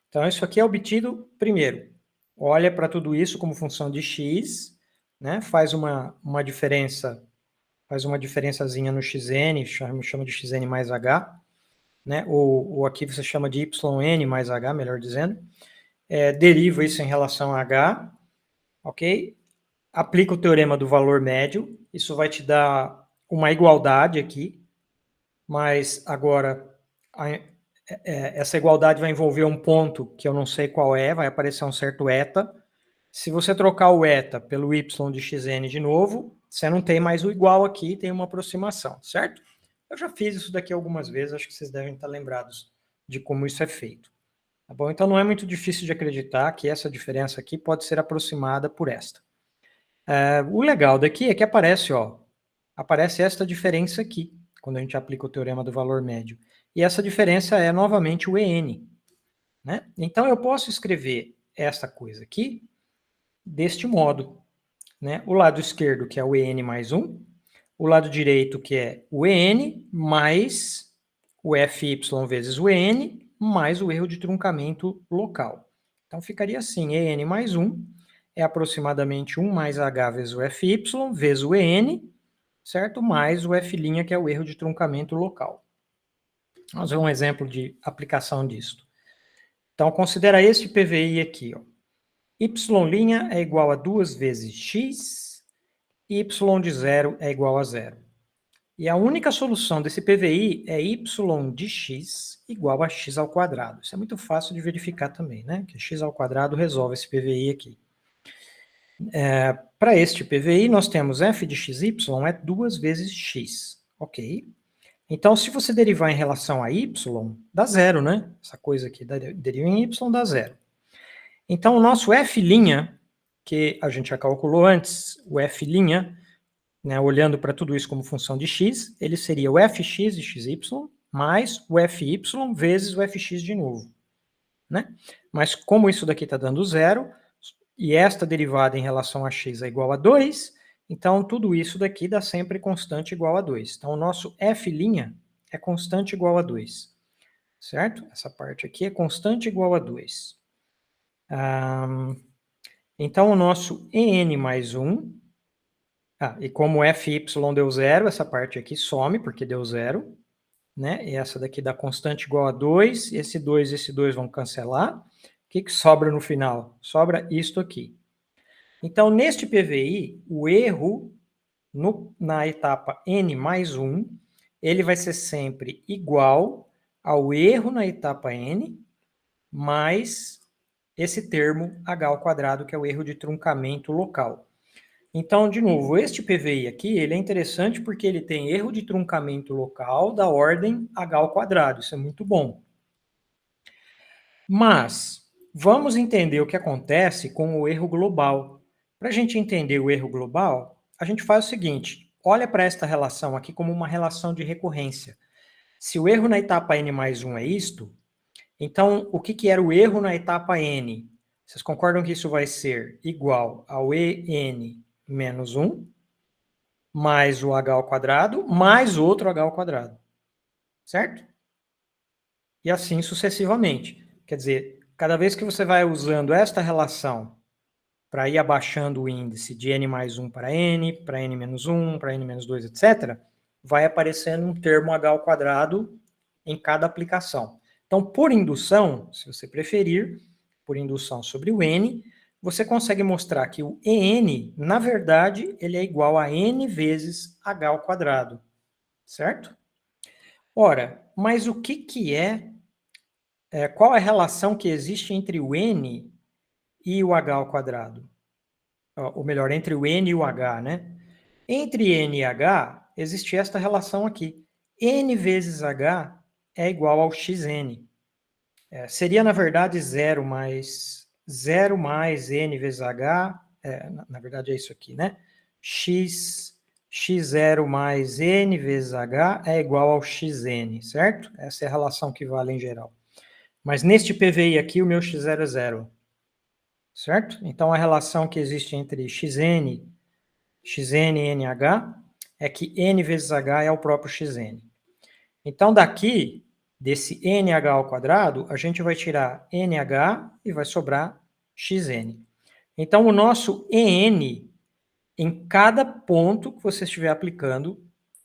Então, isso aqui é obtido, primeiro, olha para tudo isso como função de x, né? Faz uma diferençazinha no xn, chama de xn mais h, né? Ou aqui você chama de yn mais h, melhor dizendo. Deriva isso em relação a h, ok? Aplica o teorema do valor médio, isso vai te dar uma igualdade aqui, mas agora essa igualdade vai envolver um ponto que eu não sei qual é, vai aparecer um certo eta. Se você trocar o eta pelo y de xn de novo, você não tem mais o igual aqui, tem uma aproximação, certo? Eu já fiz isso daqui algumas vezes, acho que vocês devem estar lembrados de como isso é feito. Tá bom? Então não é muito difícil de acreditar que essa diferença aqui pode ser aproximada por esta. O legal daqui é que aparece esta diferença aqui, quando a gente aplica o teorema do valor médio. E essa diferença é novamente o EN, né? Então eu posso escrever essa coisa aqui deste modo, né? O lado esquerdo, que é o EN mais 1, o lado direito, que é o EN, mais o FY vezes o EN, mais o erro de truncamento local. Então, ficaria assim, EN mais 1 é aproximadamente 1 mais H vezes o FY, vezes o EN, certo? Mais o F', que é o erro de truncamento local. Vamos ver um exemplo de aplicação disso. Então, considera este PVI aqui, ó. Y' é igual a 2 vezes x, y de 0 é igual a 0. E a única solução desse PVI é y de x igual a x ao quadrado. Isso é muito fácil de verificar também, né? Que x ao quadrado resolve esse PVI aqui. Para este PVI, nós temos f de xy é 2 vezes x, ok? Então, se você derivar em relação a y, dá zero, né? Essa coisa aqui, deriva em y, dá zero. Então, o nosso f', que a gente já calculou antes, o f', né, olhando para tudo isso como função de x, ele seria o fx de xy mais o fy vezes o fx de novo, né? Mas como isso daqui está dando zero, e esta derivada em relação a x é igual a 2, então tudo isso daqui dá sempre constante igual a 2. Então o nosso f' é constante igual a 2, certo? Essa parte aqui é constante igual a 2. Então o nosso en mais 1, e como fy deu zero, essa parte aqui some, porque deu zero, né? E essa daqui dá constante igual a 2, esse 2 e esse 2 vão cancelar. O que sobra no final? Sobra isto aqui. Então, neste PVI, o erro na etapa n mais 1, ele vai ser sempre igual ao erro na etapa n, mais esse termo h ao quadrado, que é o erro de truncamento local. Então, de novo, este PVI aqui, ele é interessante porque ele tem erro de truncamento local da ordem h ao quadrado. Isso é muito bom. Mas vamos entender o que acontece com o erro global. Para a gente entender o erro global, a gente faz o seguinte: olha para esta relação aqui como uma relação de recorrência. Se o erro na etapa n mais 1 é isto, então o que era o erro na etapa n? Vocês concordam que isso vai ser igual ao en menos 1 mais o h ao quadrado mais outro h ao quadrado, certo? E assim sucessivamente. Quer dizer, cada vez que você vai usando esta relação para ir abaixando o índice de n mais 1 para n menos 1, para n menos 2, etc., vai aparecendo um termo h ao quadrado em cada aplicação. Então, por indução, se você preferir, por indução sobre o n, você consegue mostrar que o en, na verdade, ele é igual a n vezes h ao quadrado, certo? Ora, mas o que qual é a relação que existe entre o n e o h ao quadrado? Ou melhor, entre o n e o h, né? Entre n e h, existe esta relação aqui. N vezes h é igual ao xn. Seria, na verdade, 0 mais n vezes h, na verdade é isso aqui, né? x0 mais n vezes h é igual ao xn, certo? Essa é a relação que vale em geral. Mas neste PVI aqui, o meu x0 é 0, certo? Então, a relação que existe entre xn e nh é que n vezes h é o próprio xn. Então, daqui, desse nh ao quadrado, a gente vai tirar nh e vai sobrar xn. Então, o nosso en, em cada ponto que você estiver aplicando,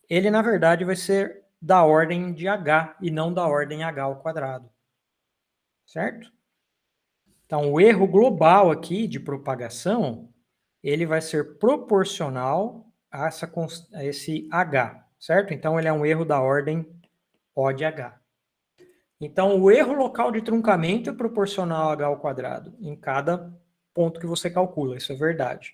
ele, na verdade, vai ser da ordem de h e não da ordem h ao quadrado. Certo? Então, o erro global aqui de propagação, ele vai ser proporcional a esse h, certo? Então, ele é um erro da ordem O de h. Então, o erro local de truncamento é proporcional a h ao quadrado em cada ponto que você calcula, isso é verdade.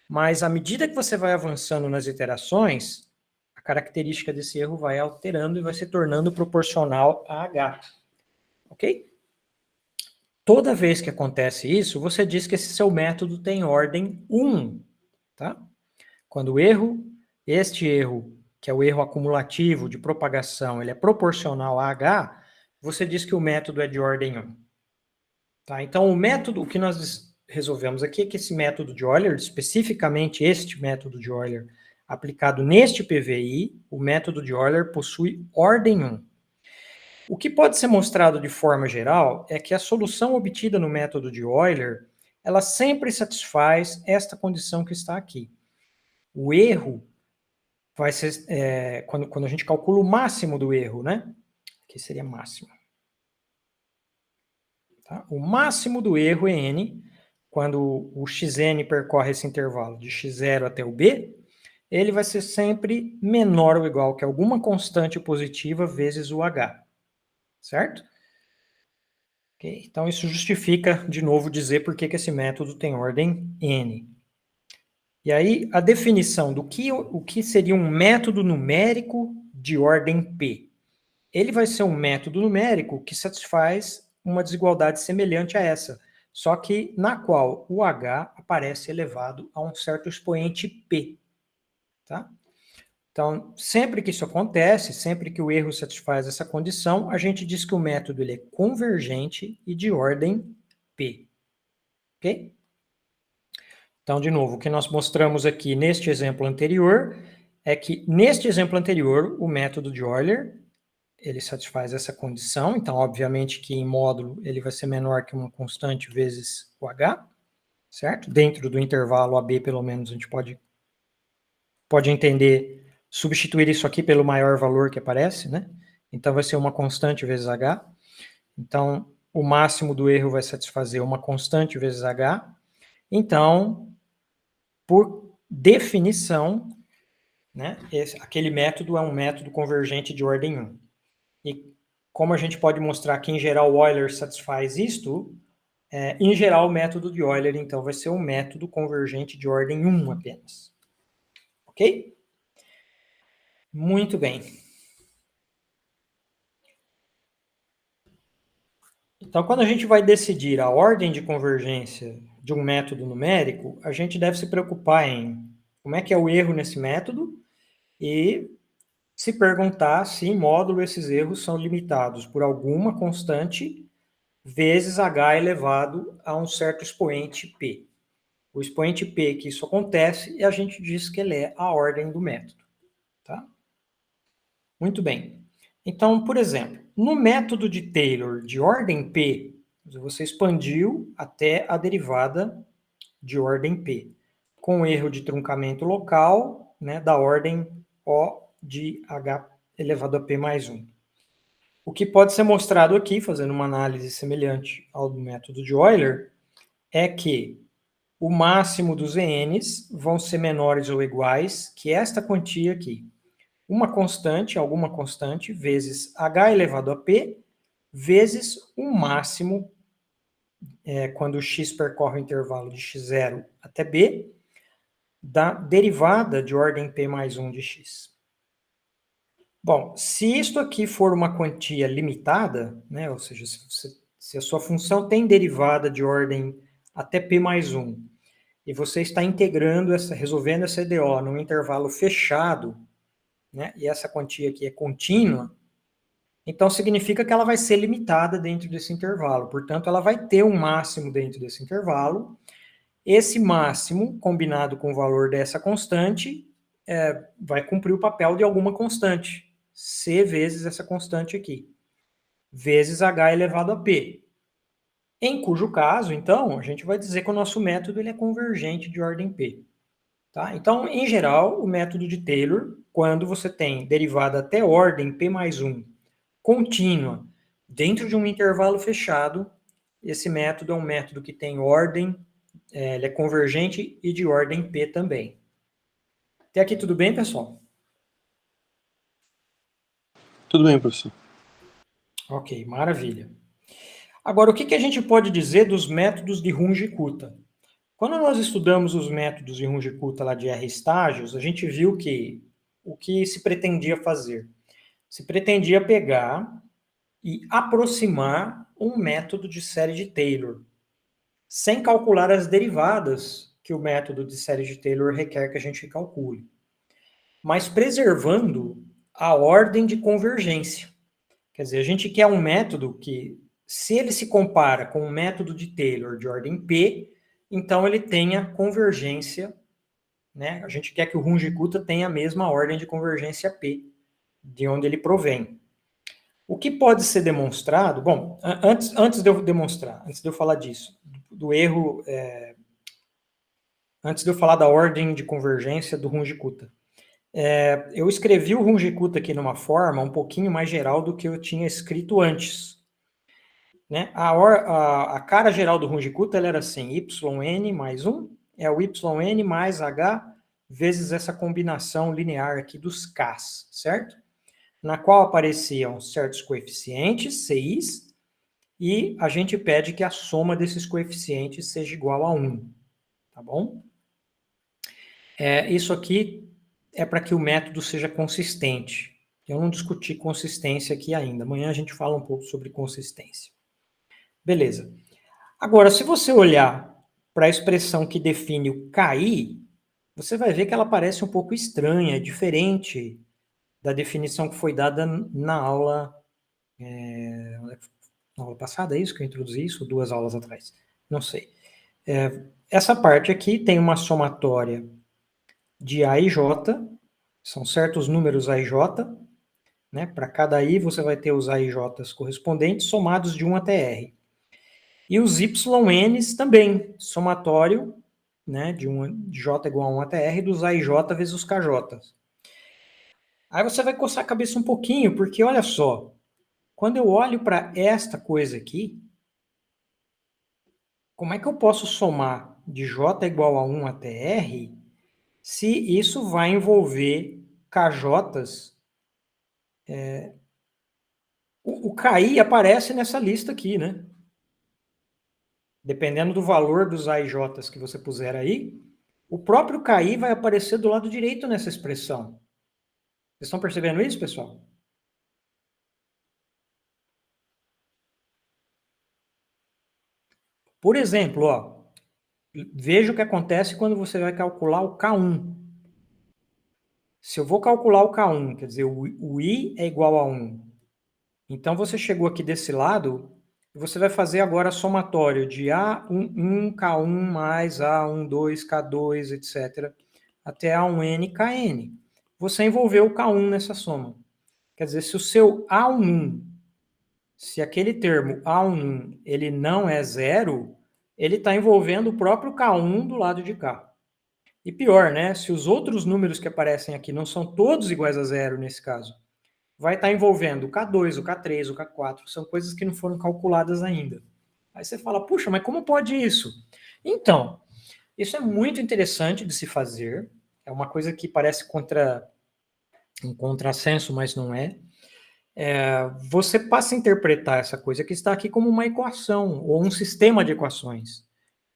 Mas, à medida que você vai avançando nas iterações, a característica desse erro vai alterando e vai se tornando proporcional a h. Ok? Toda vez que acontece isso, você diz que esse seu método tem ordem 1, tá? Quando o erro, este erro, que é o erro acumulativo de propagação, ele é proporcional a h, você diz que o método é de ordem 1. Tá? Então, o que nós resolvemos aqui é que esse método de Euler, especificamente este método de Euler, aplicado neste PVI, o método de Euler possui ordem 1. O que pode ser mostrado de forma geral é que a solução obtida no método de Euler, ela sempre satisfaz esta condição que está aqui. O erro vai ser, quando a gente calcula o máximo do erro, né? Aqui seria máximo. Tá? O máximo do erro é n, quando o xn percorre esse intervalo de x0 até o b, ele vai ser sempre menor ou igual que alguma constante positiva vezes o h. Certo? Okay? Então, isso justifica, de novo, dizer por que esse método tem ordem n. E aí, a definição do o que seria um método numérico de ordem p. Ele vai ser um método numérico que satisfaz uma desigualdade semelhante a essa, só que na qual o h aparece elevado a um certo expoente p. Tá? Então, sempre que isso acontece, sempre que o erro satisfaz essa condição, a gente diz que o método ele é convergente e de ordem P. Ok? Então, de novo, o que nós mostramos aqui neste exemplo anterior é que, neste exemplo anterior, o método de Euler, ele satisfaz essa condição. Então, obviamente que em módulo ele vai ser menor que uma constante vezes o h, certo? Dentro do intervalo AB, pelo menos, a gente pode entender, substituir isso aqui pelo maior valor que aparece, né? Então, vai ser uma constante vezes h. Então, o máximo do erro vai satisfazer uma constante vezes h. Então, por definição, né, aquele método é um método convergente de ordem 1. E como a gente pode mostrar que, em geral, o Euler satisfaz isto, em geral, o método de Euler, então, vai ser um método convergente de ordem 1 apenas. Ok? Muito bem. Então, quando a gente vai decidir a ordem de convergência de um método numérico, a gente deve se preocupar em como é que é o erro nesse método e se perguntar se, em módulo, esses erros são limitados por alguma constante vezes h elevado a um certo expoente p. O expoente p que isso acontece, e a gente diz que ele é a ordem do método. Tá? Muito bem. Então, por exemplo, no método de Taylor de ordem p, você expandiu até a derivada de ordem p, com erro de truncamento local, né, da ordem O de h elevado a p mais 1. O que pode ser mostrado aqui, fazendo uma análise semelhante ao do método de Euler, é que o máximo dos ENs vão ser menores ou iguais que esta quantia aqui. Uma constante, alguma constante, vezes h elevado a p, vezes o máximo, quando x percorre o intervalo de x0 até b, da derivada de ordem p mais 1 de x. Bom, se isto aqui for uma quantia limitada, né, ou seja, se a sua função tem derivada de ordem até p mais 1, e você está integrando, resolvendo essa EDO num intervalo fechado, né, e essa quantia aqui é contínua, então significa que ela vai ser limitada dentro desse intervalo. Portanto, ela vai ter um máximo dentro desse intervalo. Esse máximo, combinado com o valor dessa constante, vai cumprir o papel de alguma constante. C vezes essa constante aqui. Vezes h elevado a p. Em cujo caso, então, a gente vai dizer que o nosso método ele é convergente de ordem p. Tá? Então, em geral, o método de Taylor, quando você tem derivada até ordem p mais 1 contínua dentro de um intervalo fechado, esse método é um método que tem ordem, ele é convergente e de ordem p também. Até aqui tudo bem, pessoal? Tudo bem, professor. Ok, maravilha. Agora, o que a gente pode dizer dos métodos de Runge-Kutta? Quando nós estudamos os métodos de Runge-Kutta lá de R estágios, a gente viu que o que se pretendia fazer? Se pretendia pegar e aproximar um método de série de Taylor, sem calcular as derivadas que o método de série de Taylor requer que a gente calcule, mas preservando a ordem de convergência. Quer dizer, a gente quer um método que, se ele se compara com um método de Taylor de ordem P, então ele tenha convergência, né? A gente quer que o Runge-Kutta tenha a mesma ordem de convergência P, de onde ele provém. O que pode ser demonstrado, bom, antes de eu demonstrar, antes de eu falar disso, do erro, antes de eu falar da ordem de convergência do Runge-Kutta, eu escrevi o Runge-Kutta aqui numa forma um pouquinho mais geral do que eu tinha escrito antes. Né? A cara geral do Runge-Kutta era assim, yn mais 1 é o yn mais h vezes essa combinação linear aqui dos k's, certo? Na qual apareciam certos coeficientes, ci's, e a gente pede que a soma desses coeficientes seja igual a 1, tá bom? Isso aqui é para que o método seja consistente. Eu não discuti consistência aqui ainda, amanhã a gente fala um pouco sobre consistência. Beleza. Agora, se você olhar para a expressão que define o KI, você vai ver que ela parece um pouco estranha, diferente da definição que foi dada na aula passada, é isso que eu introduzi isso? 2 aulas atrás? Não sei. Essa parte aqui tem uma somatória de A e J, são certos números A e J, né? Para cada I você vai ter os A e J's correspondentes somados de 1 até R. E os YNs também, somatório, né, de J igual a 1 até R, dos A e J vezes os KJ. Aí você vai coçar a cabeça um pouquinho, porque olha só, quando eu olho para esta coisa aqui, como é que eu posso somar de J igual a 1 até R, se isso vai envolver KJs? O KI aparece nessa lista aqui, né? Dependendo do valor dos A e J's que você puser aí, o próprio KI vai aparecer do lado direito nessa expressão. Vocês estão percebendo isso, pessoal? Por exemplo, ó, veja o que acontece quando você vai calcular o K1. Se eu vou calcular o K1, quer dizer, o I é igual a 1. Então, você chegou aqui desse lado, e você vai fazer agora somatório de A1, K1 mais A12, K2, etc., até A1N, KN. Você envolveu o K1 nessa soma. Quer dizer, se o seu A11, se aquele termo A11, ele não é zero, ele está envolvendo o próprio K1 do lado de cá. E pior, né? Se os outros números que aparecem aqui não são todos iguais a zero nesse caso, vai estar envolvendo o K2, o K3, o K4, são coisas que não foram calculadas ainda. Aí você fala, puxa, mas como pode isso? Então, isso é muito interessante de se fazer, é uma coisa que parece um contrassenso, mas não é. Você passa a interpretar essa coisa que está aqui como uma equação, ou um sistema de equações,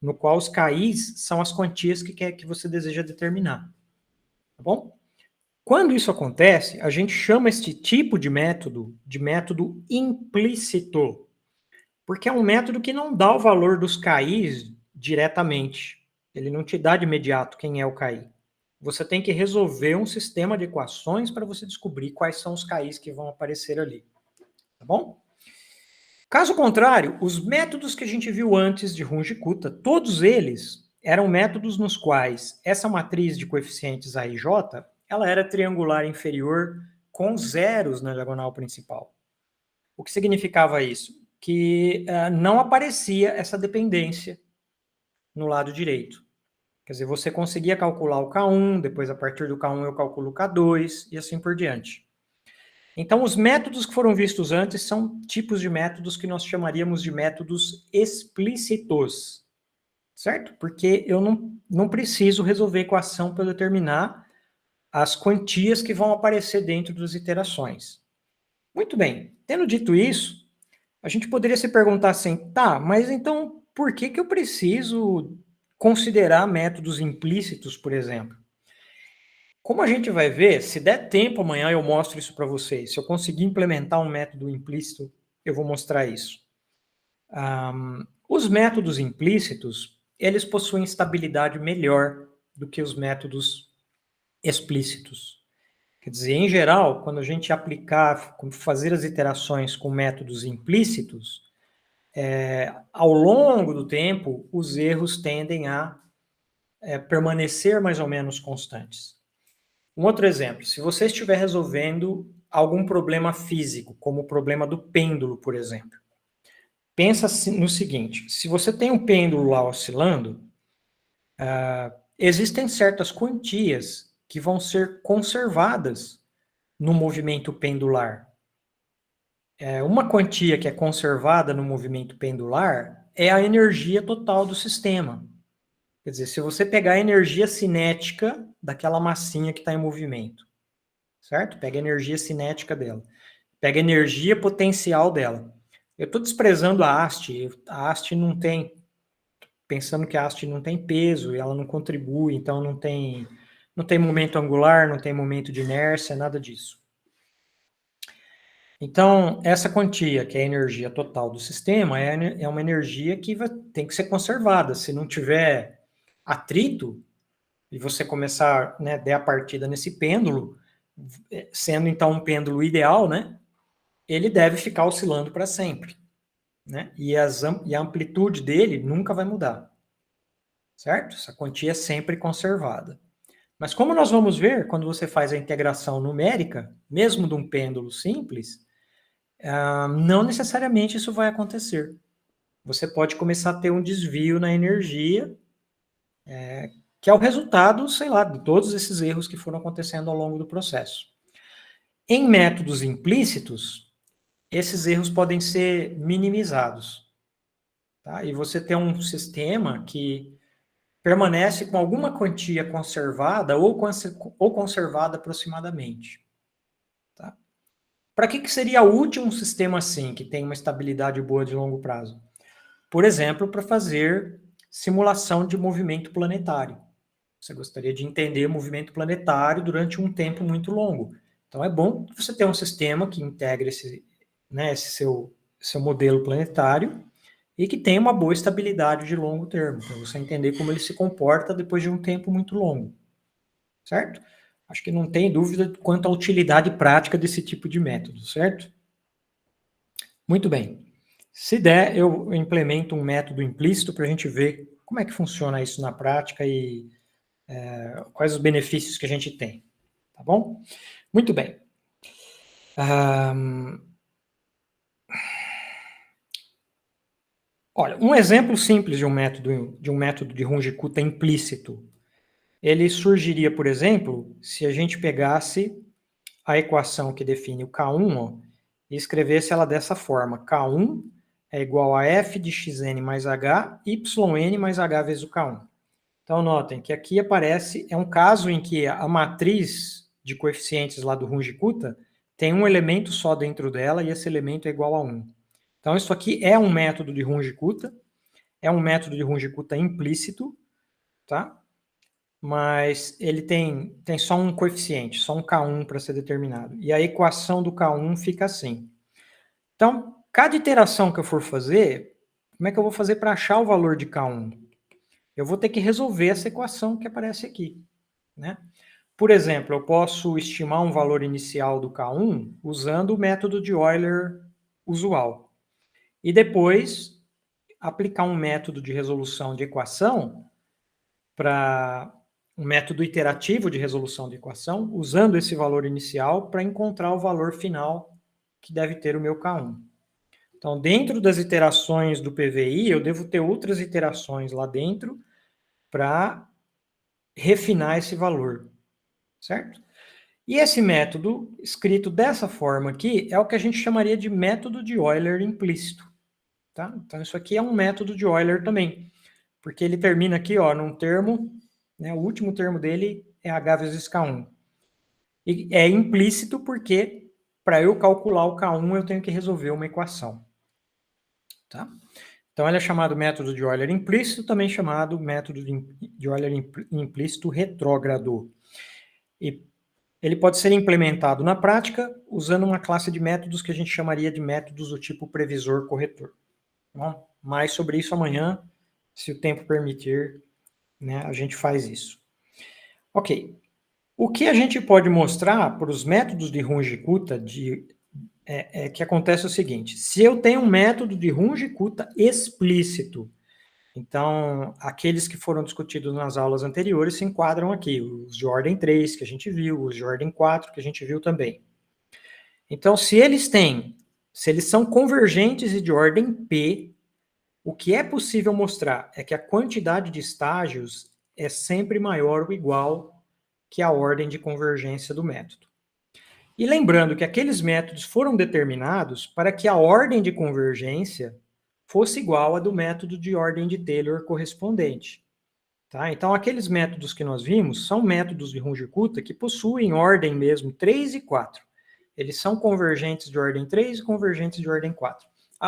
no qual os KIs são as quantias que você deseja determinar. Tá bom? Quando isso acontece, a gente chama este tipo de método implícito, porque é um método que não dá o valor dos KIs diretamente. Ele não te dá de imediato quem é o KI. Você tem que resolver um sistema de equações para você descobrir quais são os KIs que vão aparecer ali. Tá bom? Caso contrário, os métodos que a gente viu antes de Runge-Kutta, todos eles eram métodos nos quais essa matriz de coeficientes A e J, ela era triangular inferior com zeros na diagonal principal. O que significava isso? Que não aparecia essa dependência no lado direito. Quer dizer, você conseguia calcular o K1, depois a partir do K1 eu calculo o K2 e assim por diante. Então, os métodos que foram vistos antes são tipos de métodos que nós chamaríamos de métodos explícitos, certo? Porque eu não preciso resolver a equação para determinar as quantias que vão aparecer dentro das iterações. Muito bem, tendo dito isso, a gente poderia se perguntar assim, tá, mas então por que eu preciso considerar métodos implícitos, por exemplo? Como a gente vai ver, se der tempo amanhã eu mostro isso para vocês. Se eu conseguir implementar um método implícito, eu vou mostrar isso. Os métodos implícitos, eles possuem estabilidade melhor do que os métodos explícitos. Quer dizer, em geral, quando a gente aplicar, fazer as iterações com métodos implícitos, ao longo do tempo, os erros tendem a permanecer mais ou menos constantes. Um outro exemplo, se você estiver resolvendo algum problema físico, como o problema do pêndulo, por exemplo, pensa no seguinte, se você tem um pêndulo lá oscilando, existem certas quantias que vão ser conservadas no movimento pendular. Uma quantia que é conservada no movimento pendular é a energia total do sistema. Quer dizer, se você pegar a energia cinética daquela massinha que está em movimento, certo? Pega a energia cinética dela. Pega a energia potencial dela. Eu estou desprezando a haste. A haste não tem... Pensando que a haste não tem peso e ela não contribui, então não tem momento angular, não tem momento de inércia, nada disso. Então, essa quantia, que é a energia total do sistema, é uma energia que tem que ser conservada. Se não tiver atrito, e você começar, né, der a partida nesse pêndulo, sendo então um pêndulo ideal, né, ele deve ficar oscilando para sempre, né, e a amplitude dele nunca vai mudar, certo? Essa quantia é sempre conservada. Mas como nós vamos ver, quando você faz a integração numérica, mesmo de um pêndulo simples, não necessariamente isso vai acontecer. Você pode começar a ter um desvio na energia, que é o resultado, sei lá, de todos esses erros que foram acontecendo ao longo do processo. Em métodos implícitos, esses erros podem ser minimizados. Tá? E você tem um sistema que permanece com alguma quantia conservada ou conservada aproximadamente. Tá? Para que seria útil um sistema assim, que tem uma estabilidade boa de longo prazo? Por exemplo, para fazer simulação de movimento planetário. Você gostaria de entender o movimento planetário durante um tempo muito longo. Então, é bom você ter um sistema que integre esse seu modelo planetário e que tem uma boa estabilidade de longo termo, para você entender como ele se comporta depois de um tempo muito longo, certo? Acho que não tem dúvida quanto à utilidade prática desse tipo de método, certo? Muito bem. Se der, eu implemento um método implícito para a gente ver como é que funciona isso na prática e quais os benefícios que a gente tem, tá bom? Muito bem. Olha, um exemplo simples de um método de Runge-Kutta implícito, ele surgiria, por exemplo, se a gente pegasse a equação que define o K1, ó, e escrevesse ela dessa forma: K1 é igual a f de xn mais h, yn mais h vezes o K1. Então, notem que aqui aparece, é um caso em que a matriz de coeficientes lá do Runge-Kutta tem um elemento só dentro dela e esse elemento é igual a 1. Então, isso aqui é um método de Runge-Kutta, é um método de Runge-Kutta implícito, tá? Mas ele tem só um coeficiente, só um K1 para ser determinado. E a equação do K1 fica assim. Então, cada iteração que eu for fazer, como é que eu vou fazer para achar o valor de K1? Eu vou ter que resolver essa equação que aparece aqui, né? Por exemplo, eu posso estimar um valor inicial do K1 usando o método de Euler usual. E depois aplicar um método de resolução de equação para um método iterativo de resolução de equação, usando esse valor inicial para encontrar o valor final que deve ter o meu K1. Então, dentro das iterações do PVI, eu devo ter outras iterações lá dentro para refinar esse valor, certo? E esse método, escrito dessa forma aqui, é o que a gente chamaria de método de Euler implícito, tá? Então, isso aqui é um método de Euler também, porque ele termina aqui, ó, num termo, né, o último termo dele é H vezes K1. E é implícito porque, para eu calcular o K1, eu tenho que resolver uma equação, tá? Então, ele é chamado método de Euler implícito, também chamado método de Euler implícito retrógrado. E ele pode ser implementado na prática usando uma classe de métodos que a gente chamaria de métodos do tipo previsor-corretor. Bom, mais sobre isso amanhã, se o tempo permitir, né, a gente faz isso. Ok. O que a gente pode mostrar para os métodos de Runge-Kutta que acontece o seguinte: se eu tenho um método de Runge-Kutta explícito, então aqueles que foram discutidos nas aulas anteriores se enquadram aqui, os de ordem 3 que a gente viu, os de ordem 4 que a gente viu também. Então, se eles são convergentes e de ordem P, o que é possível mostrar é que a quantidade de estágios é sempre maior ou igual que a ordem de convergência do método. E lembrando que aqueles métodos foram determinados para que a ordem de convergência fosse igual à do método de ordem de Taylor correspondente. Tá? Então, aqueles métodos que nós vimos são métodos de Runge-Kutta que possuem ordem mesmo 3 e 4. Eles são convergentes de ordem 3 e convergentes de ordem 4.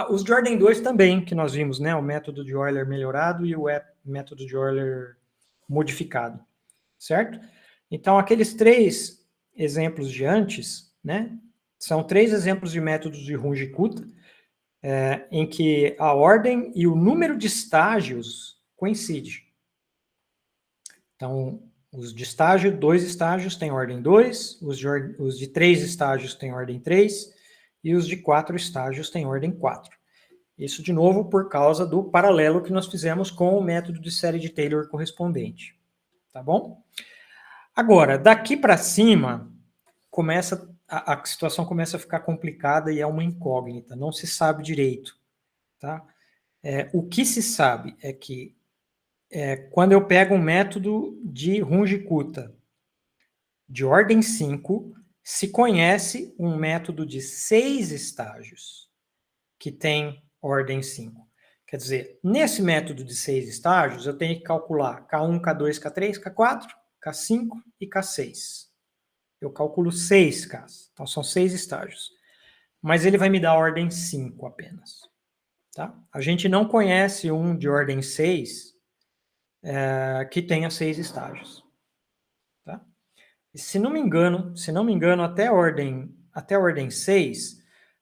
Os de ordem 2 também, que nós vimos, né? O método de Euler melhorado e o método de Euler modificado, certo? Então, aqueles 3 exemplos de antes, né? São 3 exemplos de métodos de Runge-Kutta, em que a ordem e o número de estágios coincidem. Então, os de estágio, 2 estágios têm ordem 2, os de 3 estágios têm ordem 3, e os de 4 estágios têm ordem 4. Isso, de novo, por causa do paralelo que nós fizemos com o método de série de Taylor correspondente. Tá bom? Agora, daqui para cima, a situação começa a ficar complicada e é uma incógnita, não se sabe direito. Tá? O que se sabe é que quando eu pego um método de Runge-Kutta de ordem 5, se conhece um método de 6 estágios que tem ordem 5. Quer dizer, nesse método de 6 estágios, eu tenho que calcular K1, K2, K3, K4, K5 e K6. Eu calculo 6 Ks, então são 6 estágios. Mas ele vai me dar ordem 5 apenas. Tá? A gente não conhece um de ordem 6 que tenha 6 estágios. Tá? E se não me engano, até a ordem 6,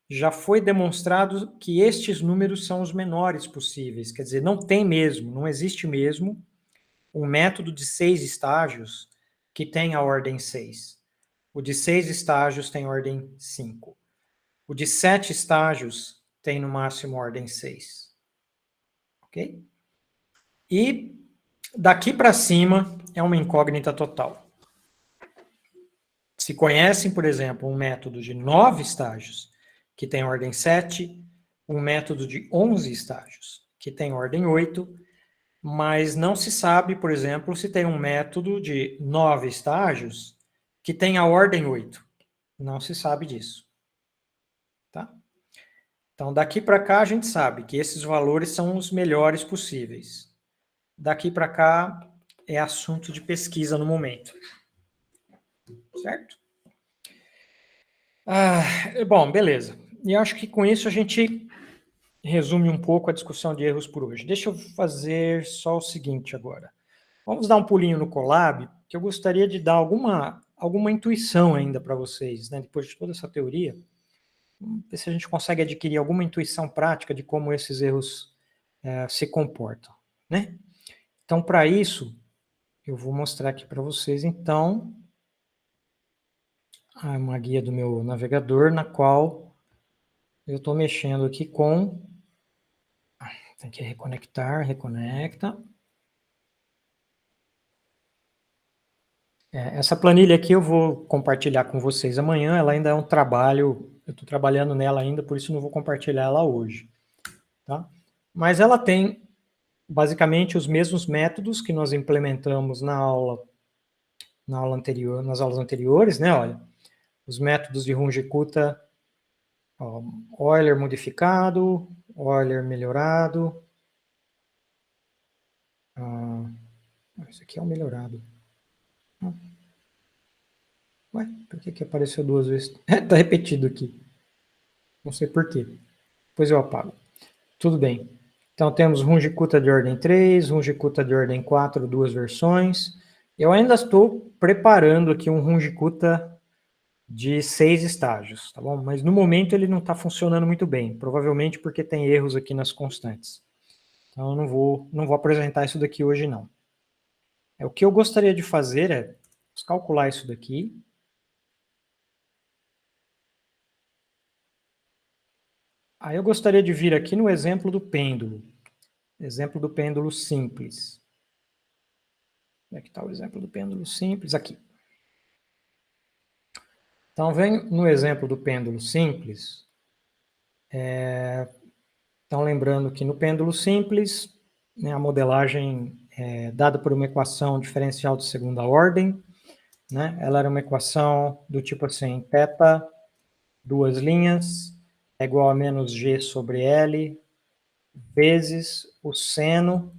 já foi demonstrado que estes números são os menores possíveis. Quer dizer, não tem mesmo, não existe mesmo um método de 6 estágios que tem a ordem 6. O de 6 estágios tem ordem 5. O de 7 estágios tem no máximo ordem 6. Ok? E daqui para cima é uma incógnita total. Se conhecem, por exemplo, um método de 9 estágios, que tem ordem 7, um método de 11 estágios, que tem ordem 8, mas não se sabe, por exemplo, se tem um método de 9 estágios que tem a ordem 8. Não se sabe disso. Tá? Então, daqui para cá, a gente sabe que esses valores são os melhores possíveis. Daqui para cá, é assunto de pesquisa no momento. Certo? Bom, beleza. E acho que com isso a gente resume um pouco a discussão de erros por hoje. Deixa eu fazer só o seguinte agora. Vamos dar um pulinho no Colab, que eu gostaria de dar alguma intuição ainda para vocês, né? Depois de toda essa teoria. Vamos ver se a gente consegue adquirir alguma intuição prática de como esses erros se comportam, né? Então, para isso, eu vou mostrar aqui para vocês, então, uma guia do meu navegador, na qual eu estou mexendo aqui com... Tem que reconectar, reconecta. Essa planilha aqui eu vou compartilhar com vocês amanhã, ela ainda é um trabalho, eu estou trabalhando nela ainda, por isso não vou compartilhar ela hoje. Tá? Mas ela tem, basicamente, os mesmos métodos que nós implementamos na aula anterior, nas aulas anteriores, né? Olha, os métodos de Runge-Kutta, Euler modificado, Euler melhorado. Esse aqui é o melhorado. Ué, por que apareceu 2 vezes? Está repetido aqui. Não sei por quê. Depois eu apago. Tudo bem. Então temos Runge-Kutta de ordem 3, Runge-Kutta de ordem 4, 2 versões. Eu ainda estou preparando aqui um Runge-Kutta de 6 estágios, tá bom? Mas no momento ele não está funcionando muito bem, provavelmente porque tem erros aqui nas constantes. Então eu não vou apresentar isso daqui hoje não. O que eu gostaria de fazer é calcular isso daqui. Aí eu gostaria de vir aqui no exemplo do pêndulo. Exemplo do pêndulo simples. Onde é que está o exemplo do pêndulo simples? Aqui. Então, vem no exemplo do pêndulo simples. Então, lembrando que no pêndulo simples, né, a modelagem é dada por uma equação diferencial de segunda ordem. Né? Ela era uma equação do tipo assim, θ, 2 linhas, é igual a menos g sobre L, vezes o seno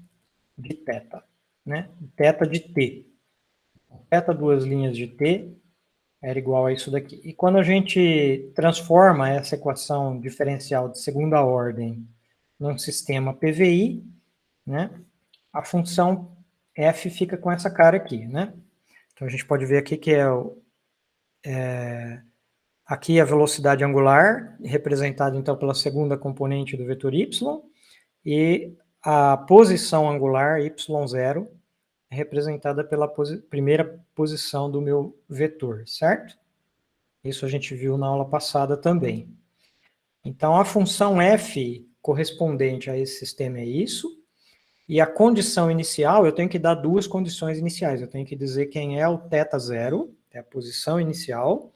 de θ, né? θ de t. Θ, 2 linhas de t, era igual a isso daqui. E quando a gente transforma essa equação diferencial de segunda ordem num sistema PVI, né? A função f fica com essa cara aqui, né? Então a gente pode ver aqui que aqui a velocidade angular, representada então pela segunda componente do vetor y, e a posição angular, y0, representada pela primeira posição do meu vetor, certo? Isso a gente viu na aula passada também. Então, a função f correspondente a esse sistema é isso, e a condição inicial, eu tenho que dar 2 condições iniciais. Eu tenho que dizer quem é o θ0, é a posição inicial,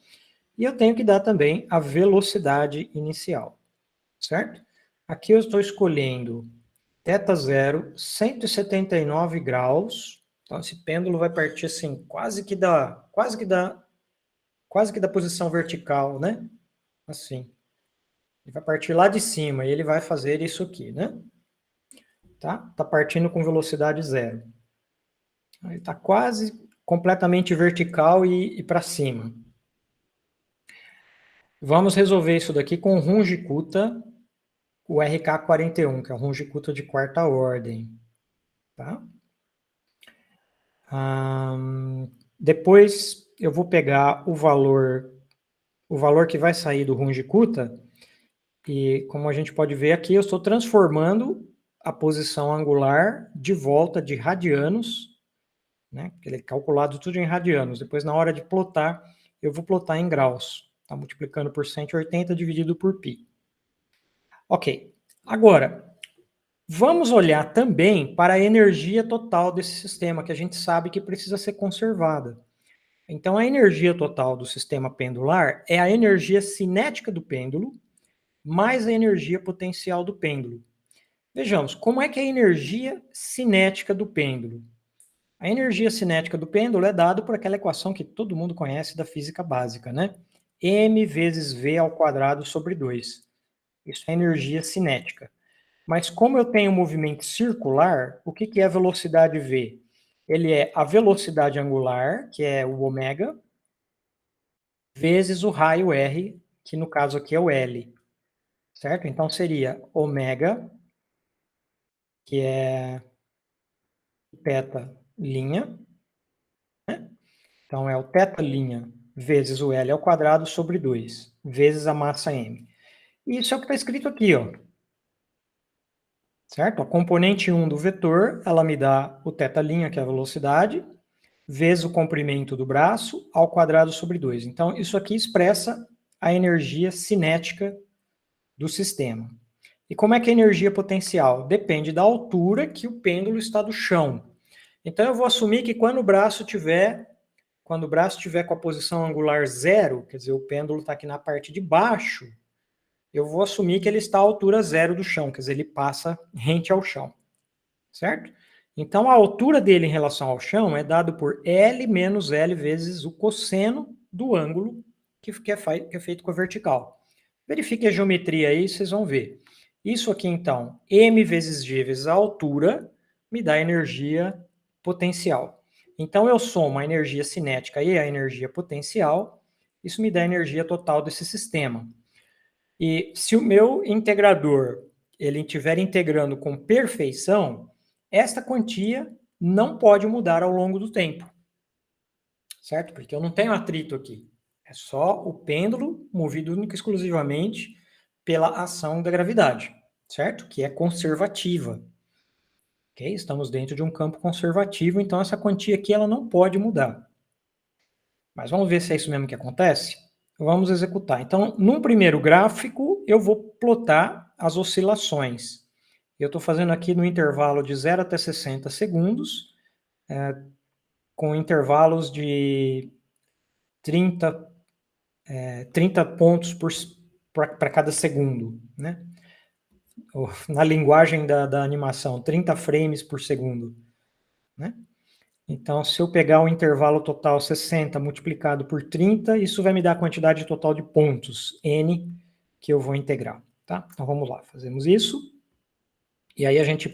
e eu tenho que dar também a velocidade inicial, certo? Aqui eu estou escolhendo θ0, 179 graus. Então, esse pêndulo vai partir assim, quase que da posição vertical, né? Assim. Ele vai partir lá de cima e ele vai fazer isso aqui, né? Tá? Tá partindo com velocidade 0. Ele está quase completamente vertical e para cima. Vamos resolver isso daqui com o Runge-Kutta, o RK41, que é o Runge-Kutta de quarta ordem. Tá? Depois eu vou pegar o valor que vai sair do Runge-Kutta E como a gente pode ver aqui, eu estou transformando a posição angular de volta de radianos, né? Porque ele é calculado tudo em radianos. Depois, na hora de plotar, eu vou plotar em graus. Está multiplicando por 180 dividido por π. Ok. Agora, vamos olhar também para a energia total desse sistema, que a gente sabe que precisa ser conservada. Então, a energia total do sistema pendular é a energia cinética do pêndulo mais a energia potencial do pêndulo. Vejamos, como é que é a energia cinética do pêndulo? A energia cinética do pêndulo é dada por aquela equação que todo mundo conhece da física básica, né? M vezes V ao quadrado sobre 2. Isso é energia cinética. Mas como eu tenho um movimento circular, o que é a velocidade V? Ele é a velocidade angular, que é o ômega, vezes o raio R, que no caso aqui é o L. Certo? Então seria ômega, que é θ linha, né? Então é o θ linha vezes o L ao quadrado sobre 2, vezes a massa M. E isso é o que está escrito aqui, ó. Certo? A componente 1 do vetor, ela me dá o θ', que é a velocidade, vezes o comprimento do braço, ao quadrado sobre 2. Então, isso aqui expressa a energia cinética do sistema. E como é que é a energia potencial? Depende da altura que o pêndulo está do chão. Então, eu vou assumir que quando o braço tiver com a posição angular 0, quer dizer, o pêndulo está aqui na parte de baixo, eu vou assumir que ele está à altura 0 do chão, quer dizer, ele passa rente ao chão, certo? Então, a altura dele em relação ao chão é dado por L menos L vezes o cosseno do ângulo que é feito com a vertical. Verifique a geometria aí, vocês vão ver. Isso aqui, então, M vezes G vezes a altura, me dá energia potencial. Então, eu somo a energia cinética e a energia potencial, isso me dá a energia total desse sistema. E se o meu integrador ele estiver integrando com perfeição, esta quantia não pode mudar ao longo do tempo. Certo? Porque eu não tenho atrito aqui. É só o pêndulo movido única e exclusivamente pela ação da gravidade, certo? Que é conservativa. Ok? Estamos dentro de um campo conservativo, então essa quantia aqui ela não pode mudar. Mas vamos ver se é isso mesmo que acontece? Vamos executar. Então, num primeiro gráfico, eu vou plotar as oscilações. Eu estou fazendo aqui no intervalo de 0 até 60 segundos, com intervalos de 30 pontos para cada segundo, né? Na linguagem da animação, 30 frames por segundo, né? Então, se eu pegar o intervalo total 60 multiplicado por 30, isso vai me dar a quantidade total de pontos, n, que eu vou integrar, tá? Então, vamos lá, fazemos isso, e aí a gente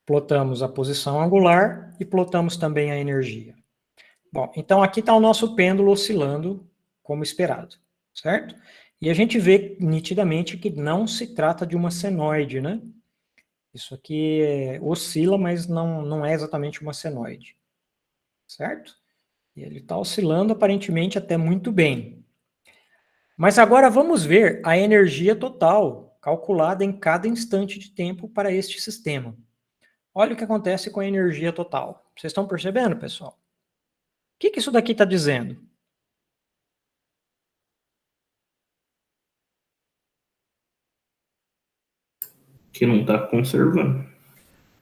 plotamos a posição angular e plotamos também a energia. Bom, então aqui está o nosso pêndulo oscilando como esperado, certo? E a gente vê nitidamente que não se trata de uma senoide, né? Isso aqui oscila, mas não é exatamente uma senoide, certo? E ele está oscilando aparentemente até muito bem. Mas agora vamos ver a energia total calculada em cada instante de tempo para este sistema. Olha o que acontece com a energia total. Vocês estão percebendo, pessoal? O que isso daqui está dizendo? Que não está conservando.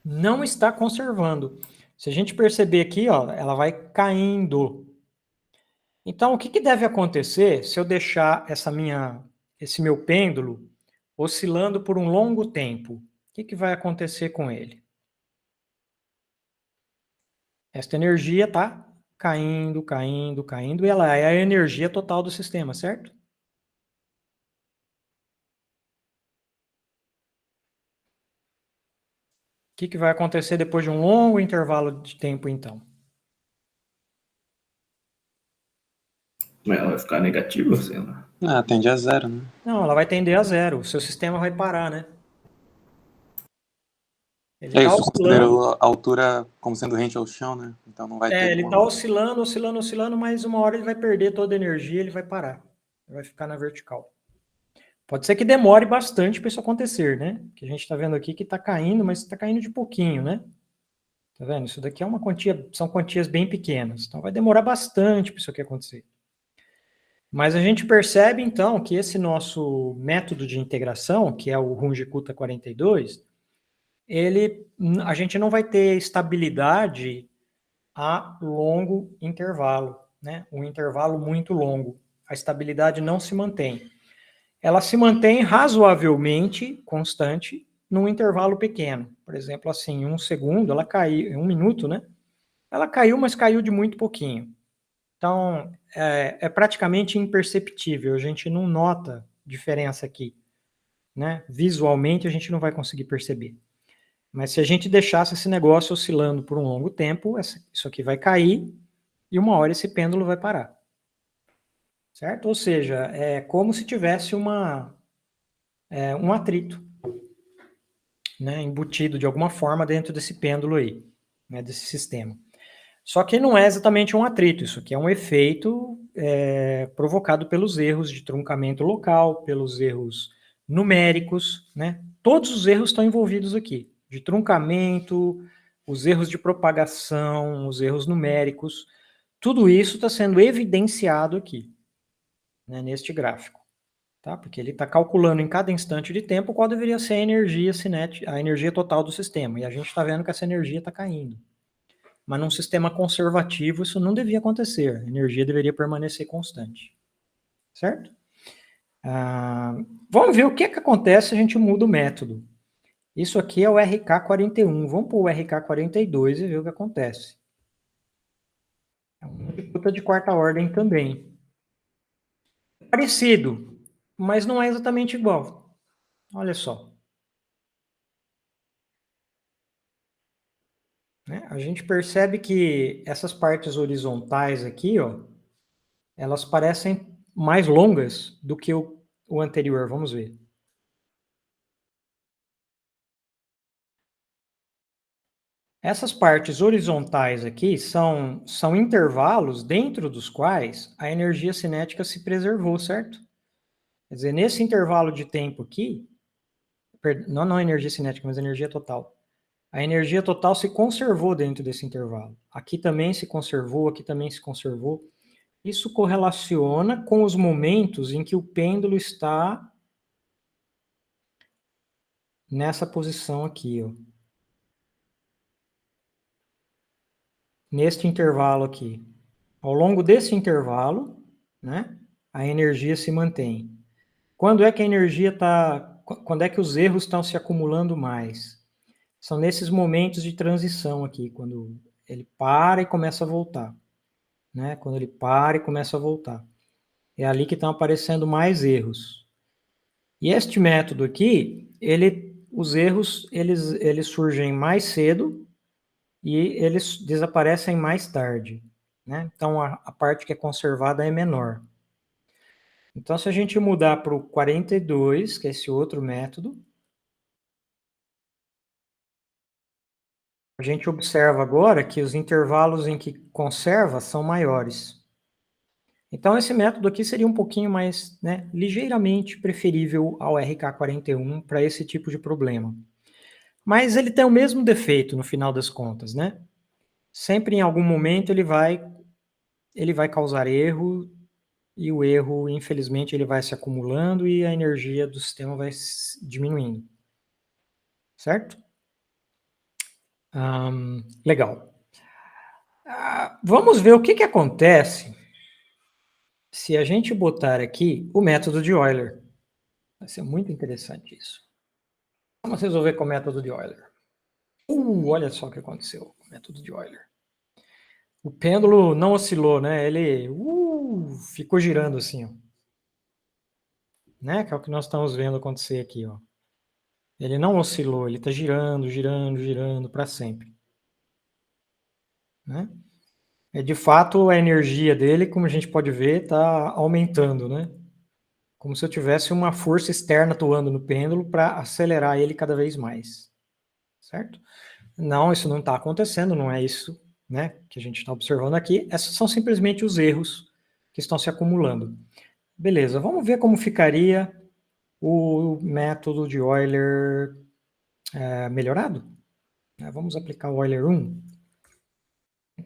Não está conservando. Se a gente perceber aqui, ó, ela vai caindo. Então, o que deve acontecer se eu deixar esse meu pêndulo oscilando por um longo tempo? O que vai acontecer com ele? Esta energia está caindo, caindo, caindo, e ela é a energia total do sistema, certo? O que vai acontecer depois de um longo intervalo de tempo, então? Mas ela vai ficar negativa, sei lá. Ah, tende a 0, né? Não, ela vai tender a 0. O seu sistema vai parar, né? Ele É está isso, oscilando. considerou a altura como sendo rente ao chão, né? Então não vai ter Ele está como... oscilando, oscilando, oscilando, mas uma hora ele vai perder toda a energia, ele vai parar. Ele vai ficar na vertical. Pode ser que demore bastante para isso acontecer, né? Que a gente está vendo aqui que está caindo, mas está caindo de pouquinho, né? Tá vendo? Isso daqui é uma quantia, são quantias bem pequenas. Então vai demorar bastante para isso aqui acontecer. Mas a gente percebe, então, que esse nosso método de integração, que é o Runge-Kutta 42, a gente não vai ter estabilidade a longo intervalo, né? Um intervalo muito longo. A estabilidade não se mantém. Ela se mantém razoavelmente constante num intervalo pequeno. Por exemplo, assim, 1 segundo, ela caiu, 1 minuto, né? Ela caiu, mas caiu de muito pouquinho. Então, é praticamente imperceptível, a gente não nota diferença aqui, né? Visualmente, a gente não vai conseguir perceber. Mas se a gente deixasse esse negócio oscilando por um longo tempo, isso aqui vai cair e uma hora esse pêndulo vai parar. Certo? Ou seja, é como se tivesse um atrito, né, embutido de alguma forma dentro desse pêndulo aí, né, desse sistema. Só que não é exatamente um atrito, isso aqui é um efeito provocado pelos erros de truncamento local, pelos erros numéricos, né? Todos os erros estão envolvidos aqui, de truncamento, os erros de propagação, os erros numéricos, tudo isso está sendo evidenciado aqui, né, neste gráfico. Tá? Porque ele está calculando em cada instante de tempo qual deveria ser a energia cinética, a energia total do sistema. E a gente está vendo que essa energia está caindo. Mas num sistema conservativo isso não devia acontecer. A energia deveria permanecer constante. Certo? Vamos ver o que acontece se a gente muda o método. Isso aqui é o RK41. Vamos para o RK42 e ver o que acontece. É uma disputa de quarta ordem também. Parecido, mas não é exatamente igual. Olha só. Né? A gente percebe que essas partes horizontais aqui, ó, elas parecem mais longas do que o anterior. Vamos ver. Essas partes horizontais aqui são intervalos dentro dos quais a energia cinética se preservou, certo? Quer dizer, nesse intervalo de tempo aqui, não a energia cinética, mas a energia total. A energia total se conservou dentro desse intervalo. Aqui também se conservou, aqui também se conservou. Isso correlaciona com os momentos em que o pêndulo está nessa posição aqui, ó. Neste intervalo aqui. Ao longo desse intervalo, né, a energia se mantém. Quando é que a energia está... Quando é que os erros estão se acumulando mais? São nesses momentos de transição aqui, quando ele para e começa a voltar. Né? Quando ele para e começa a voltar. É ali que estão aparecendo mais erros. E este método aqui, os erros eles surgem mais cedo e eles desaparecem mais tarde. Né? Então, a parte que é conservada é menor. Então, se a gente mudar para o 42, que é esse outro método, a gente observa agora que os intervalos em que conserva são maiores. Então, esse método aqui seria um pouquinho mais, né, ligeiramente preferível ao RK41 para esse tipo de problema. Mas ele tem o mesmo defeito no final das contas, né? Sempre em algum momento ele vai causar erro, e o erro, infelizmente, ele vai se acumulando e a energia do sistema vai diminuindo. Certo? Legal. Vamos ver o que acontece se a gente botar aqui o método de Euler. Vai ser muito interessante isso. Vamos resolver com o método de Euler. Olha só o que aconteceu com o método de Euler. O pêndulo não oscilou, né? Ele ficou girando assim, ó. Né? Que é o que nós estamos vendo acontecer aqui, ó. Ele não oscilou, ele está girando, girando, girando para sempre. Né? De fato, a energia dele, como a gente pode ver, está aumentando, né? Como se eu tivesse uma força externa atuando no pêndulo para acelerar ele cada vez mais. Certo? Não, isso não está acontecendo, não é isso, né, que a gente está observando aqui. Esses são simplesmente os erros que estão se acumulando. Beleza, vamos ver como ficaria o método de Euler melhorado. Vamos aplicar o Euler 1.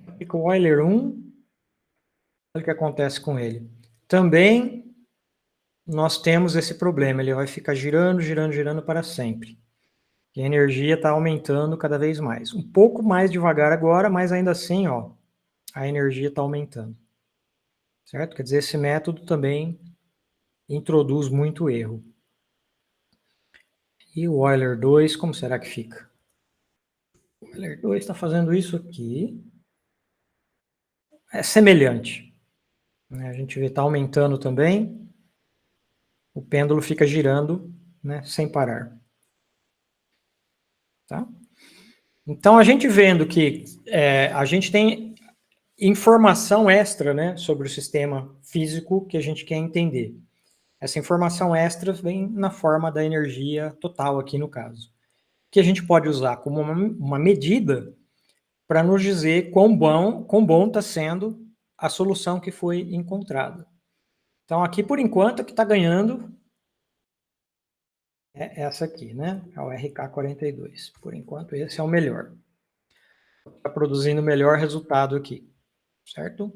Aplica o Euler 1, olha o que acontece com ele. Também nós temos esse problema, ele vai ficar girando, girando, girando para sempre. E a energia está aumentando cada vez mais. Um pouco mais devagar agora, mas ainda assim, ó, a energia está aumentando. Certo? Quer dizer, esse método também introduz muito erro. E o Euler 2, como será que fica? O Euler 2 está fazendo isso aqui. É semelhante. A gente vê, está aumentando também. O pêndulo fica girando, né, sem parar. Tá? Então, a gente vendo que a gente tem informação extra, né, sobre o sistema físico que a gente quer entender. Essa informação extra vem na forma da energia total aqui no caso, que a gente pode usar como uma medida para nos dizer quão bom está sendo a solução que foi encontrada. Então, aqui, por enquanto, a que está ganhando é essa aqui, né? É o RK42. Por enquanto, esse é o melhor. Está produzindo o melhor resultado aqui, certo?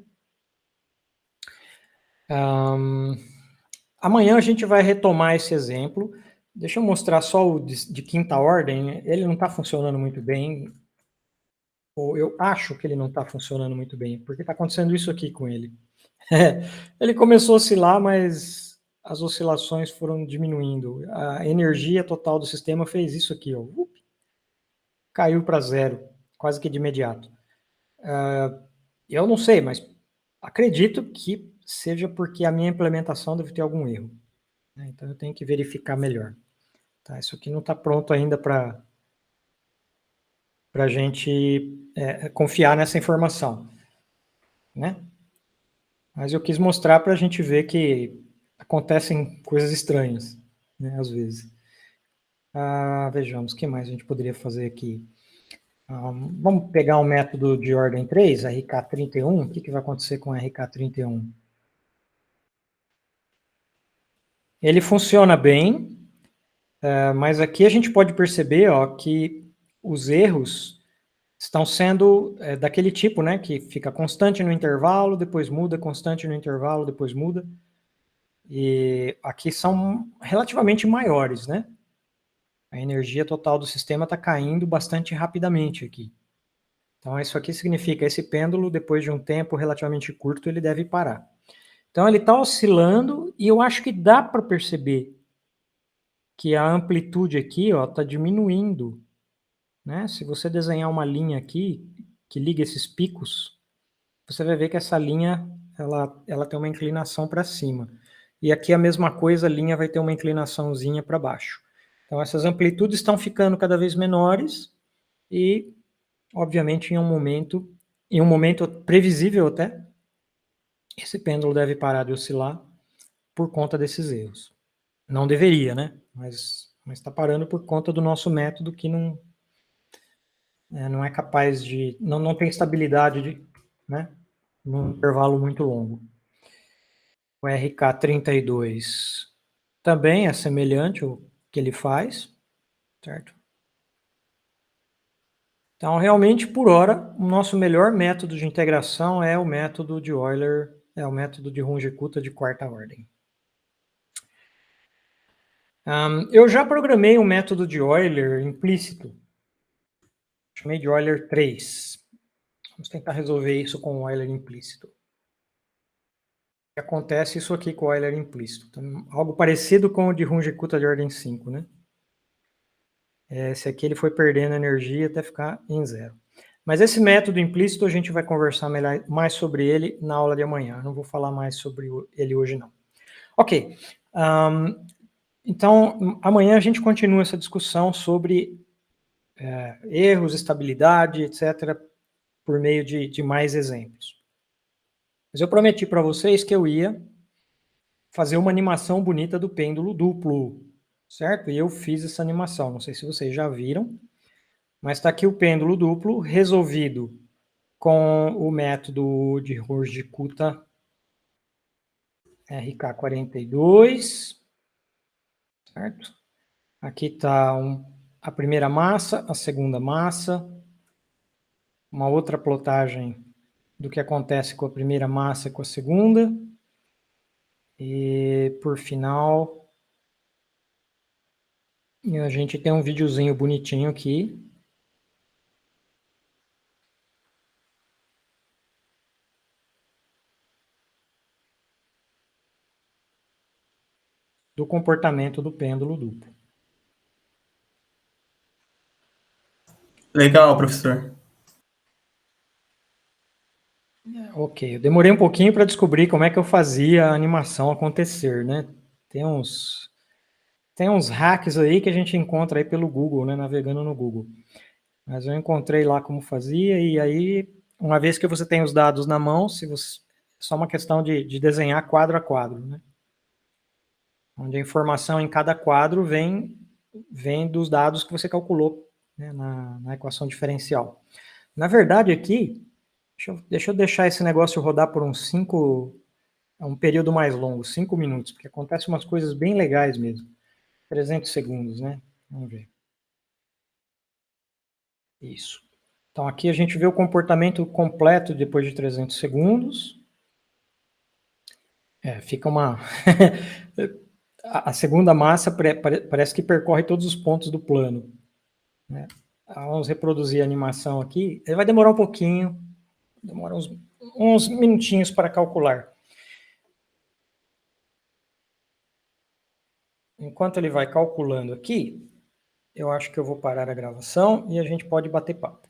Amanhã a gente vai retomar esse exemplo. Deixa eu mostrar só o de quinta ordem. Ele não está funcionando muito bem. Ou eu acho que ele não está funcionando muito bem, porque está acontecendo isso aqui com ele. Ele começou a oscilar, mas as oscilações foram diminuindo. A energia total do sistema fez isso aqui, ó. Caiu para zero, quase que de imediato. Eu não sei, mas acredito que seja porque a minha implementação deve ter algum erro. Então eu tenho que verificar melhor. Tá, isso aqui não está pronto ainda para a gente confiar nessa informação, né? Mas eu quis mostrar para a gente ver que acontecem coisas estranhas, né, às vezes. Vejamos, o que mais a gente poderia fazer aqui? Vamos pegar um método de ordem 3, RK31. O que vai acontecer com RK31? Ele funciona bem, mas aqui a gente pode perceber, ó, que os erros estão sendo daquele tipo, né, que fica constante no intervalo, depois muda, constante no intervalo, depois muda. E aqui são relativamente maiores, né? A energia total do sistema está caindo bastante rapidamente aqui. Então, isso aqui significa esse pêndulo, depois de um tempo relativamente curto, ele deve parar. Então, ele está oscilando e eu acho que dá para perceber que a amplitude aqui está diminuindo. Né? Se você desenhar uma linha aqui que liga esses picos, você vai ver que essa linha ela tem uma inclinação para cima. E aqui a mesma coisa, a linha vai ter uma inclinaçãozinha para baixo. Então, essas amplitudes estão ficando cada vez menores e, obviamente, em um momento previsível até, esse pêndulo deve parar de oscilar por conta desses erros. Não deveria, né? Mas está parando por conta do nosso método que não é capaz de... Não tem estabilidade, né? Num intervalo muito longo. O RK32 também é semelhante ao que ele faz, certo? Então, realmente, por hora, o nosso melhor método de integração é o método de Euler, é o método de Runge-Kutta de quarta ordem. Eu já programei um método de Euler implícito, chamei de Euler 3. Vamos tentar resolver isso com o Euler implícito. Acontece isso aqui com o Euler implícito. Então, algo parecido com o de Runge-Kutta de ordem 5, né? Esse aqui ele foi perdendo energia até ficar em zero. Mas esse método implícito a gente vai conversar mais sobre ele na aula de amanhã. Não vou falar mais sobre ele hoje, não. Ok. Então, amanhã a gente continua essa discussão sobre erros, estabilidade, etc., por meio de mais exemplos. Mas eu prometi para vocês que eu ia fazer uma animação bonita do pêndulo duplo, certo? E eu fiz essa animação. Não sei se vocês já viram, mas está aqui o pêndulo duplo resolvido com o método de Runge-Kutta RK42, certo? Aqui está a primeira massa, a segunda massa, uma outra plotagem do que acontece com a primeira massa e com a segunda. E, por final, a gente tem um videozinho bonitinho aqui. Do comportamento do pêndulo duplo. Legal, professor. Ok, eu demorei um pouquinho para descobrir como é que eu fazia a animação acontecer, né? Tem uns hacks aí que a gente encontra aí pelo Google, né? Navegando no Google. Mas eu encontrei lá como fazia, e aí, uma vez que você tem os dados na mão, só uma questão de desenhar quadro a quadro, né? Onde a informação em cada quadro vem dos dados que você calculou, né, na equação diferencial. Na verdade, aqui, deixa eu deixar esse negócio rodar por um período mais longo, 5 minutos, porque acontecem umas coisas bem legais mesmo. 300 segundos, né? Vamos ver. Isso. Então, aqui a gente vê o comportamento completo depois de 300 segundos. Fica uma... a segunda massa parece que percorre todos os pontos do plano, né? Vamos reproduzir a animação aqui. Ele vai demorar um pouquinho, demora uns minutinhos para calcular. Enquanto ele vai calculando aqui, eu acho que eu vou parar a gravação e a gente pode bater papo.